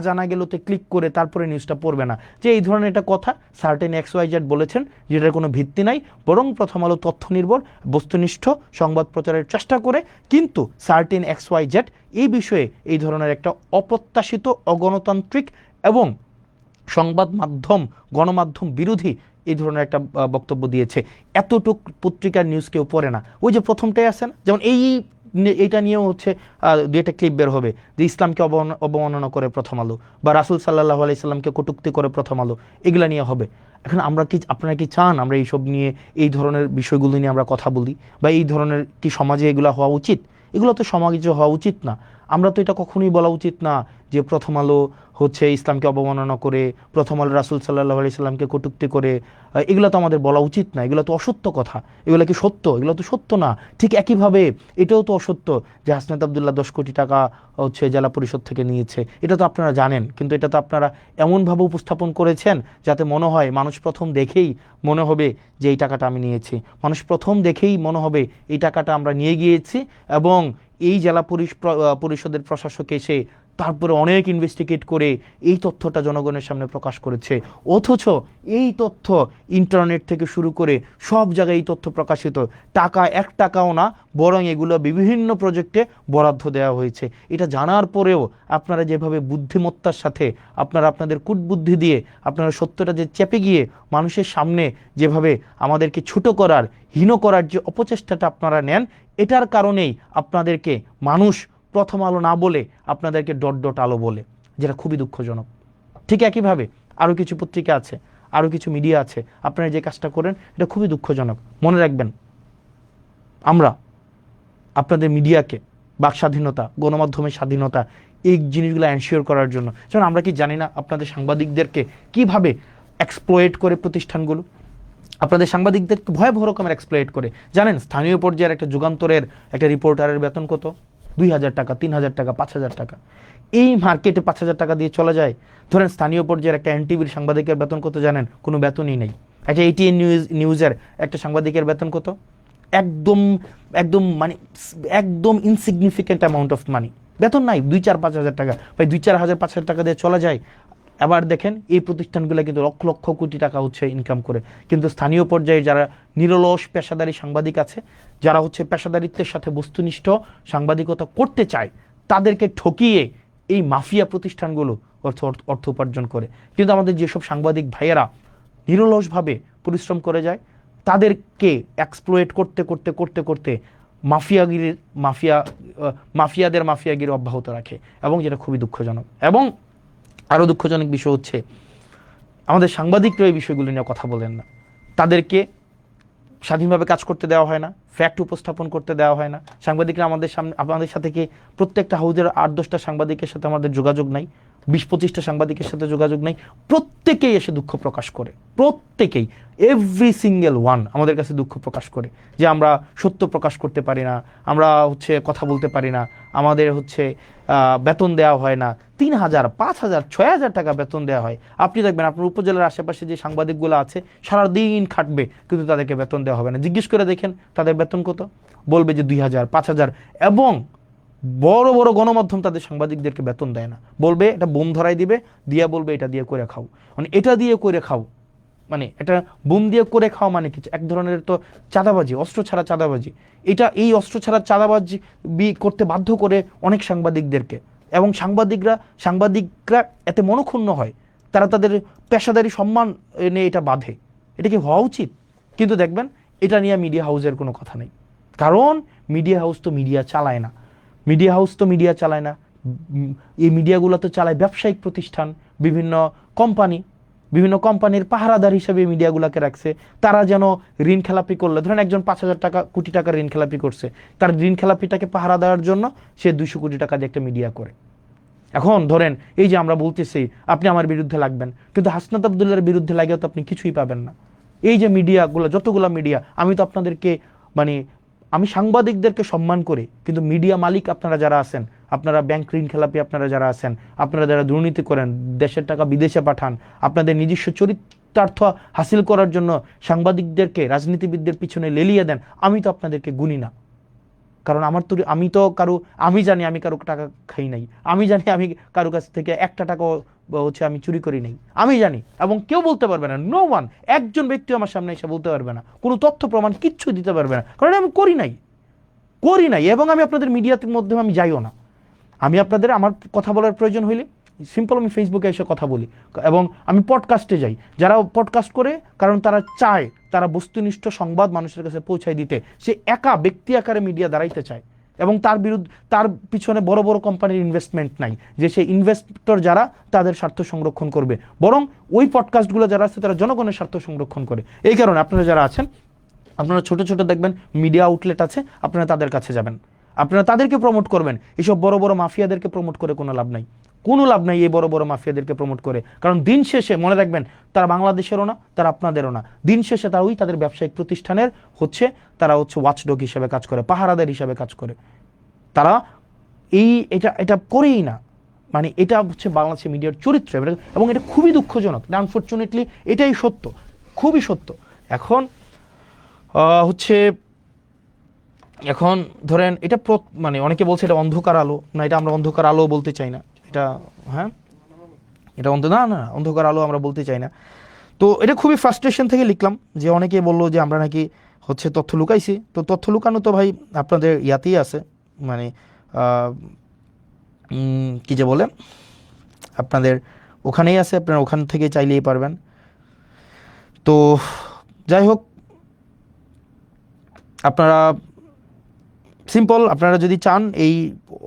জানা গেল তে ক্লিক করে তারপরে নিউজটা পড়বে না, যে এই ধরনের একটা কথা সার্টেন XYZ বলেছেন, যেটার কোনো ভিত্তি নাই, বরং প্রথম আলো তথ্য নির্ভর বস্তুনিষ্ঠ সংবাদ প্রচারের চেষ্টা করে, কিন্তু সার্টেন XYZ এই বিষয়ে এই ধরনের একটা অপ্রত্যাশিত, অগণতান্ত্রিক এবং সংবাদ মাধ্যম গণমাধ্যম বিরোধী এই ধরনের একটা বক্তব্য দিয়েছে। এতটুক পত্রিকার নিউজ কেউ পড়ে না। ওই যে প্রথমটাই আছে না, যেমন এইটা নিয়েও হচ্ছে দুইটা ক্লিপ বের হবে যে ইসলামকে অবমাননা করে প্রথম আলো বা রাসূল সাল্লাল্লাহু আলাইহি সাল্লামকে কটূক্তি করে প্রথম আলো, এগুলা নিয়ে হবে। এখন আপনারা কি চান আমরা এইসব নিয়ে, এই ধরনের বিষয়গুলো নিয়ে আমরা কথা বলি, বা এই ধরনের কি সমাজে এগুলা হওয়া উচিত? এগুলো তো সমাজে হওয়া উচিত না। আমরা তো এটা কখনোই বলা উচিত না যে প্রথম আলো হচ্ছে ইসলামকে অবমাননা করে, প্রথম আলো রাসূল সাল্লাল্লাহু আলাইহি সাল্লামকে কটূক্তি করে, এগুলো তো আমাদের বলা উচিত না, এগুলো তো অসত্য কথা। এগুলো কি সত্য? এগুলো তো সত্য না। ঠিক একইভাবে এটাও তো অসত্য যে হাসনাত আব্দুল্লাহ 10 কোটি টাকা হচ্ছে জেলা পরিষদ থেকে নিয়েছে, এটা তো আপনারা জানেন, কিন্তু এটা তো আপনারা এমনভাবে উপস্থাপন করেছেন যাতে মনে হয়, মানুষ প্রথম দেখেই মনে হবে যে এই টাকাটা আমি নিয়েছি, মানুষ প্রথম দেখেই মনে হবে এই টাকাটা আমরা নিয়ে গিয়েছি, এবং এই জেলা পরিষদের প্রশাসক এসে তারপরে অনেক ইনভেস্টিগেট করে এই তথ্যটা জনগণের সামনে প্রকাশ করেছে, অথচ এই তথ্য ইন্টারনেট থেকে শুরু করে সব জায়গায় এই তথ্য প্রকাশিত, টাকা 1 টাকাও না, বরং এগুলো বিভিন্ন প্রজেক্টে বরাদ্দ দেওয়া হয়েছে। এটা জানার পরেও আপনারা যেভাবে বুদ্ধিমত্তার সাথে আপনারা আপনাদের কূটবুদ্ধি দিয়ে আপনারা সত্যটা যে চেপে গিয়ে মানুষের সামনে যেভাবে আমাদেরকে ছোট করার, হীন করার যে অপচেষ্টাটা আপনারা নেন, এটার কারণেই আপনাদেরকে মানুষ প্রথম আলো না বলে আপনাদেরকে ডট ডট আলো বলে, যেটা খুবই দুঃখজনক। ঠিক একইভাবে আরও কিছু পত্রিকা আছে, আরও কিছু মিডিয়া আছে, আপনারা যে কাজটা করেন এটা খুবই দুঃখজনক। মনে রাখবেন, আমরা আপনাদের মিডিয়াকে, বাক স্বাধীনতা, গণমাধ্যমের স্বাধীনতা, এই জিনিসগুলো এনশিওর করার জন্য, যেমন আমরা কি জানি না আপনাদের সাংবাদিকদেরকে কিভাবে এক্সপ্লয়েট করে প্রতিষ্ঠানগুলো, আপনাদের সাংবাদিকদেরকে ভয়াবহ রকমের এক্সপ্লয়েট করে। জানেন স্থানীয় পর্যায়ের একটা যুগান্তরের একটা রিপোর্টারের বেতন কত? 2,000 টাকা, 3,000 টাকা, 5,000 টাকা। এই মার্কেটে 5,000 টাকা দিয়ে চলে যায়। ধরেন স্থানীয় পর্যায়ের একটা এনটিভির সাংবাদিকের বেতন কত জানেন? কোনো বেতনই নেই। একটা এটিএন নিউজের একটা সাংবাদিকের বেতন কত? একদম একদম মানে একদম ইনসিগনিফিকেন্ট অ্যামাউন্ট অফ মানি, বেতন নাই। 2-4-5,000 টাকা, ভাই 2-4,000-5,000 টাকা দিয়ে চলা যায়। আবার দেখেন এই প্রতিষ্ঠানগুলো কিন্তু লক্ষ লক্ষ কোটি টাকা হচ্ছে ইনকাম করে, কিন্তু স্থানীয় পর্যায়ে যারা নিরলস পেশাদারী সাংবাদিক আছে, যারা হচ্ছে পেশাদারিত্বের সাথে বস্তুনিষ্ঠ সাংবাদিকতা করতে চায়, তাদেরকে ঠকিয়ে এই মাফিয়া প্রতিষ্ঠানগুলো অর্থ উপার্জন করে। কিন্তু আমাদের যেসব সাংবাদিক ভাইয়েরা নিরলসভাবে পরিশ্রম করে যায়, তাদেরকে এক্সপ্লয়েট করতে করতে করতে করতে মাফিয়াদের মাফিয়াগিরি অব্যাহত রাখে, এবং যেটা খুবই দুঃখজনক। এবং আরও দুঃখজনক বিষয় হচ্ছে আমাদের সাংবাদিকরা এই বিষয়গুলো নিয়ে কথা বলেন না, তাদেরকে স্বাধীনভাবে কাজ করতে দেওয়া হয় না, ফ্যাক্ট উপস্থাপন করতে দেওয়া হয় না। সাংবাদিকরা আমাদের সাথে কি প্রত্যেকটা হাউজের 8-10টা সাংবাদিকের সাথে আমাদের যোগাযোগ নাই, 20-25টা সাংবাদিকের সাথে যোগাযোগ নাই, প্রত্যেকেই এসে দুঃখ প্রকাশ করে, প্রত্যেকেই, এভরি সিঙ্গেল ওয়ান আমাদের কাছে দুঃখ প্রকাশ করে যে আমরা সত্য প্রকাশ করতে পারি না, আমরা হচ্ছে কথা বলতে পারি না, আমাদের হচ্ছে বেতন দেওয়া হয় না। 3,000, 5,000, 6,000 টাকা বেতন দেওয়া হয়। আপনি দেখবেন আপনার উপজেলার আশেপাশে যে সাংবাদিকগুলো আছে সারাদিন খাটবে, কিন্তু তাদেরকে বেতন দেওয়া হবে না। জিজ্ঞেস করে দেখেন তাদের বেতন কত, বলবে যে 2,000, 5,000। এবং বড় বড় গণমাধ্যম তাদের সাংবাদিকদেরকে বেতন দেয় না, বলবে এটা বোম ধরাই দিবে, দিয়া বলবে এটা দিয়ে করে খাও। মানে এটা দিয়ে করে খাও, মানে এটা বোম দিয়ে করে খাওয়া মানে কিছু এক ধরনের তো চাঁদাবাজি, অস্ত্র ছাড়া চাঁদাবাজি। এই অস্ত্র ছাড়া চাঁদাবাজি করতে বাধ্য করে অনেক সাংবাদিকদেরকে, এবং সাংবাদিকরা এতে মনক্ষুণ্ণ হয়, তারা তাদের পেশাদারি সম্মান নিয়ে এটা বাঁধে। এটা কি হওয়া উচিত? কিন্তু দেখবেন এটা নিয়ে মিডিয়া হাউসের কোনো কথা নেই, কারণ মিডিয়া হাউস তো মিডিয়া চালায় না। এই মিডিয়াগুলো তো চালায় ব্যবসায়িক প্রতিষ্ঠান, বিভিন্ন কোম্পানির পাহারাদার হিসেবে মিডিয়াগুলোকে রাখছে। তারা যেন ঋণ খেলাপি করলে, ধরেন একজন 5,000 টাকা, কোটি টাকার ঋণ খেলাপি করছে, তার ঋণ খেলাপিটাকে পাহারা দেওয়ার জন্য সে 200 কোটি টাকা দিয়ে একটা মিডিয়া করে। এখন ধরেন এই যে আমরা বলতেছি আপনি আমার বিরুদ্ধে লাগবেন, কিন্তু হাসনাত আব্দুল্লাহর বিরুদ্ধে লাগেও তো আপনি কিছুই পাবেন না। এই যে মিডিয়াগুলো, যতগুলো মিডিয়া, আমি তো আপনাদেরকে আমি সাংবাদিকদেরকে সম্মান করি, কিন্তু মিডিয়া মালিক আপনারা যারা আছেন, আপনারা ব্যাংক ঋণ খেলাপি আপনারা যারা আছেন, আপনারা যারা দুর্নীতি করেন, দেশের টাকা বিদেশে পাঠান, আপনাদের নিজস্ব চরিতার্থ হাসিল করার জন্য সাংবাদিকদেরকে রাজনীতিবিদদের পিছনে লেলিয়ে দেন, আমি তো আপনাদেরকে গুনি না। কারণ আমি জানি আমি কারো টাকা খাই নাই, আমি জানি আমি কারো কাছ থেকে একটা টাকা হচ্ছে আমি চুরি করি নাই, আমি জানি। এবং কেউ বলতে পারবে না, নো ওয়ান, একজন ব্যক্তি আমার সামনে এসে বলতে পারবে না, কোনো তথ্য প্রমাণ কিচ্ছু দিতে পারবে না, কারণ আমি করি নাই। এবং আমি আপনাদের মিডিয়াতে মধ্যে আমি যাইও না। আমার কথা বলার প্রয়োজন হইলে সিম্পল আমি ফেসবুকে এসে কথা বলি, এবং আমি পডকাস্টে যাই। যারা পডকাস্ট করে, কারণ তারা বস্তুনিষ্ঠ সংবাদ মানুষের কাছে পৌঁছায় দিতে, সে একা ব্যক্তি আকারে মিডিয়া দাঁড়াইতে চায়, এবং তার পিছনে বড় বড় কোম্পানির ইনভেস্টমেন্ট নাই যে সেই ইনভেস্টর যারা তাদের স্বার্থ সংরক্ষণ করবে, বরং ওই পডকাস্টগুলো যারা আছে তারা জনগণের স্বার্থ সংরক্ষণ করে। এই কারণে আপনারা যারা আছেন, আপনারা ছোট ছোট দেখবেন মিডিয়া আউটলেট আছে, আপনারা তাদের কাছে যাবেন, আপনারা তাদেরকে প্রমোট করবেন। এইসব বড় বড় মাফিয়াদেরকে প্রমোট করে কোনো লাভ নাই, এই বড় বড় মাফিয়াদেরকে প্রমোট করে। কারণ দিন শেষে মনে রাখবেন, তারা বাংলাদেশেরও না, তারা আপনাদেরও না। দিন শেষে তাদের ব্যবসায়িক প্রতিষ্ঠানের তারা ওয়াচডগ হিসেবে কাজ করে, পাহারাদার হিসেবে কাজ করে। তারা এটা করেই না। মানে এটা হচ্ছে বাংলাদেশের মিডিয়ার চরিত্র, এবং এটা খুবই দুঃখজনক। আনফরচুনেটলি এটাই সত্য, খুবই সত্য। এখন ধরেন এটা অনেকে বলছে এটা অন্ধকার আলো, না এটা আমরা অন্ধকার আলো বলতে চাই না, এটা, হ্যাঁ এটা না না অন্ধকার আলো আমরা বলতে চাই না। তো এটা খুবই ফ্রাস্ট্রেশন থেকে লিখলাম যে অনেকে বললো যে আমরা নাকি হচ্ছে তথ্য লুকাইছি। তো তথ্য লুকানো তো ভাই আপনাদের ইয়াতেই আছে, মানে কি যে বলে আপনাদের ওখানেই আছে, আপনারা ওখান থেকে চাইলেই পারবেন। তো যাই হোক, আপনারা সিম্পল, আপনারা যদি চান এই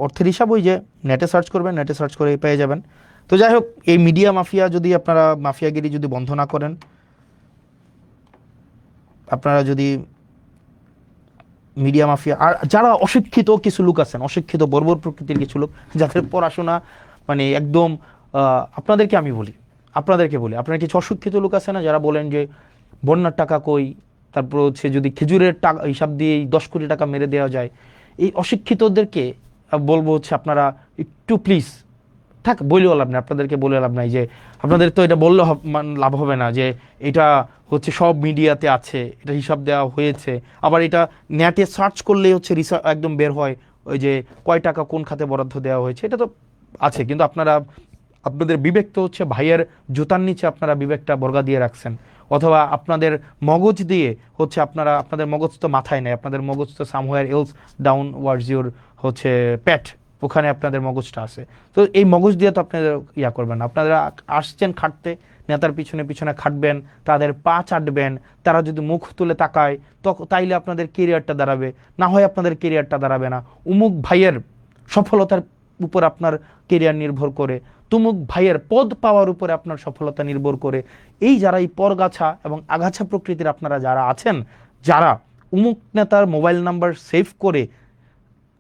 অর্থের হিসাব ওই যে নেটে সার্চ করবেন, নেটে সার্চ করে পেয়ে যাবেন। তো যাই হোক, এই মিডিয়া মাফিয়া যদি আপনারা মাফিয়াগিরি যদি বন্ধ না করেন, আপনারা যদি মিডিয়া মাফিয়া আর যারা অশিক্ষিত কিছু লোক আছেন, অশিক্ষিত বর্বর প্রকৃতির কিছু লোক যাদের পড়াশোনা মানে একদম, আপনাদেরকে আমি বলি, আপনাদেরকে বলি, আপনার কিছু অশিক্ষিত লোক আছে না যারা বলেন যে বন্যার টাকা কই, তারপর হচ্ছে যদি খেজুরের টাকা হিসাব দিয়ে 10 কোটি টাকা মেরে দেওয়া যায়, এই অশিক্ষিতদেরকে বলবো হচ্ছে আপনারা একটু প্লিজ থাক, বলেও লাভ নাই, আপনাদেরকে বলে লাভ নাই যে আপনাদের তো এটা বললে লাভ হবে না যে এটা হচ্ছে সব মিডিয়াতে আছে, এটা হিসাব দেওয়া হয়েছে, আবার এটা নেটে সার্চ করলেই হচ্ছে রিসার্চ একদম বের হয় ওই যে কয় টাকা কোন খাতে বরাদ্দ দেওয়া হয়েছে, এটা তো আছে। কিন্তু আপনারা আপনাদের বিবেক তো হচ্ছে ভাইয়ের জুতার নিচে আপনারা বিবেকটা বর্গা দিয়ে রাখছেন, অথবা আপনাদের মগজ দিয়ে হচ্ছে আপনাদের মগজ তো মাথায় নেই, আপনাদের মগজ তো somewhere else down words your হচ্ছে প্যাট, ওখানে আপনাদের মগজটা আছে। তো এই মগজ দিয়ে তো আপনাদের ইয়া করবেন না, আপনারা আসছেন খাটতে, নেতার পিছনে পিছনে খাটবেন, তাদের পা চাটবেন, তারা যদি মুখ তুলে তাকায় তাইলে আপনাদের কেরিয়ারটা দাঁড়াবে, না হয় আপনাদের কেরিয়ারটা দাঁড়াবে না। উমুক ভাইয়ের সফলতার উপর আপনার কেরিয়ার নির্ভর করে, তুমুক ভাইয়ের পদ পাওয়ার উপরে আপনার সফলতা নির্ভর করে। এই যারা এই পরগাছা এবং আগাছা প্রকৃতির আপনারা যারা আছেন, যারা উমুক নেতার মোবাইল নাম্বার সেভ করে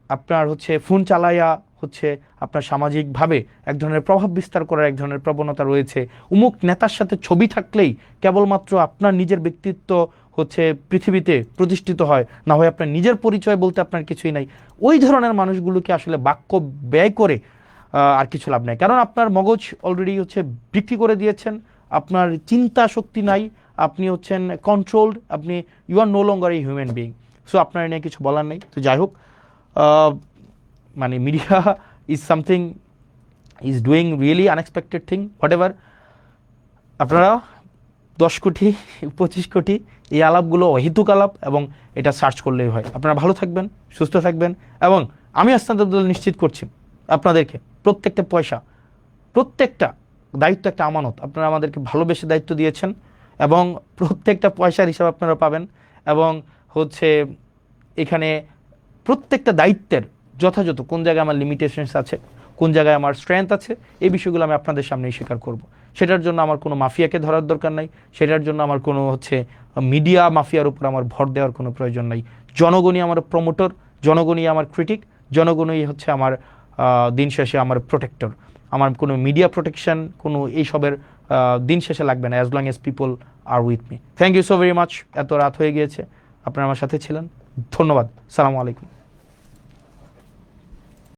আপনার হচ্ছে ফোন চালাইয়া হচ্ছে আপনার সামাজিকভাবে এক ধরনের প্রভাব বিস্তার করার এক ধরনের প্রবণতা রয়েছে, উমুক নেতার সাথে ছবি থাকলেই কেবলমাত্র আপনার নিজের ব্যক্তিত্ব হচ্ছে পৃথিবীতে প্রতিষ্ঠিত হয়, না হয় আপনার নিজের পরিচয় বলতে আপনার কিছুই নাই, ওই ধরনের মানুষগুলোকে আসলে বাক্য ব্যয় করে আর কিছু লাভ নাই। কারণ আপনার মগজ অলরেডি হচ্ছে বিক্রি করে দিয়েছেন, আপনার চিন্তা শক্তি নাই, আপনি হচ্ছেন কন্ট্রোলড, আপনি you are no longer a human being. So আপনার নিয়ে কিছু বলার নেই। তো যাই হোক, মানে media is something is doing really unexpected thing, whatever. আপনারা 10 কোটি 25 কোটি এই আলাপগুলো অহেতুক আলাপ, এবং এটা সার্চ করলেই হয়। আপনারা ভালো থাকবেন, সুস্থ থাকবেন, এবং আমি আস্তান্ত নিশ্চিত করছি আপনাদেরকে প্রত্যেকটা পয়সা, প্রত্যেকটা দায়িত্ব একটা আমানত, আপনারা আমাদেরকে ভালোবেসে দায়িত্ব দিয়েছেন, এবং প্রত্যেকটা পয়সার হিসাব আপনারা পাবেন, এবং হচ্ছে এখানে প্রত্যেকটা দায়িত্বের যথাযথ কোন জায়গায় আমার লিমিটেশনস আছে, কোন জায়গায় আমার স্ট্রেংথ আছে, এই বিষয়গুলো আমি আপনাদের সামনেই স্বীকার করব। সেটার জন্য আমার কোনো মাফিয়াকে ধরার দরকার নাই, সেটার জন্য আমার কোনো হচ্ছে মিডিয়া মাফিয়ার উপর আমার ভর দেওয়ার কোনো প্রয়োজন নাই। জনগণই আমার প্রমোটর, জনগণই আমার ক্রিটিক, জনগণই হচ্ছে আমার দিন শেষে আমার প্রোটেক্টর। আমার কোনো মিডিয়া প্রোটেকশন কোনো এইসবের দিন শেষে লাগবে না, as long as people are with me. Thank you so very much. এত রাত হয়ে গিয়েছে, আপনারা আমার সাথে ছিলেন, ধন্যবাদ। সালামু আলাইকুম।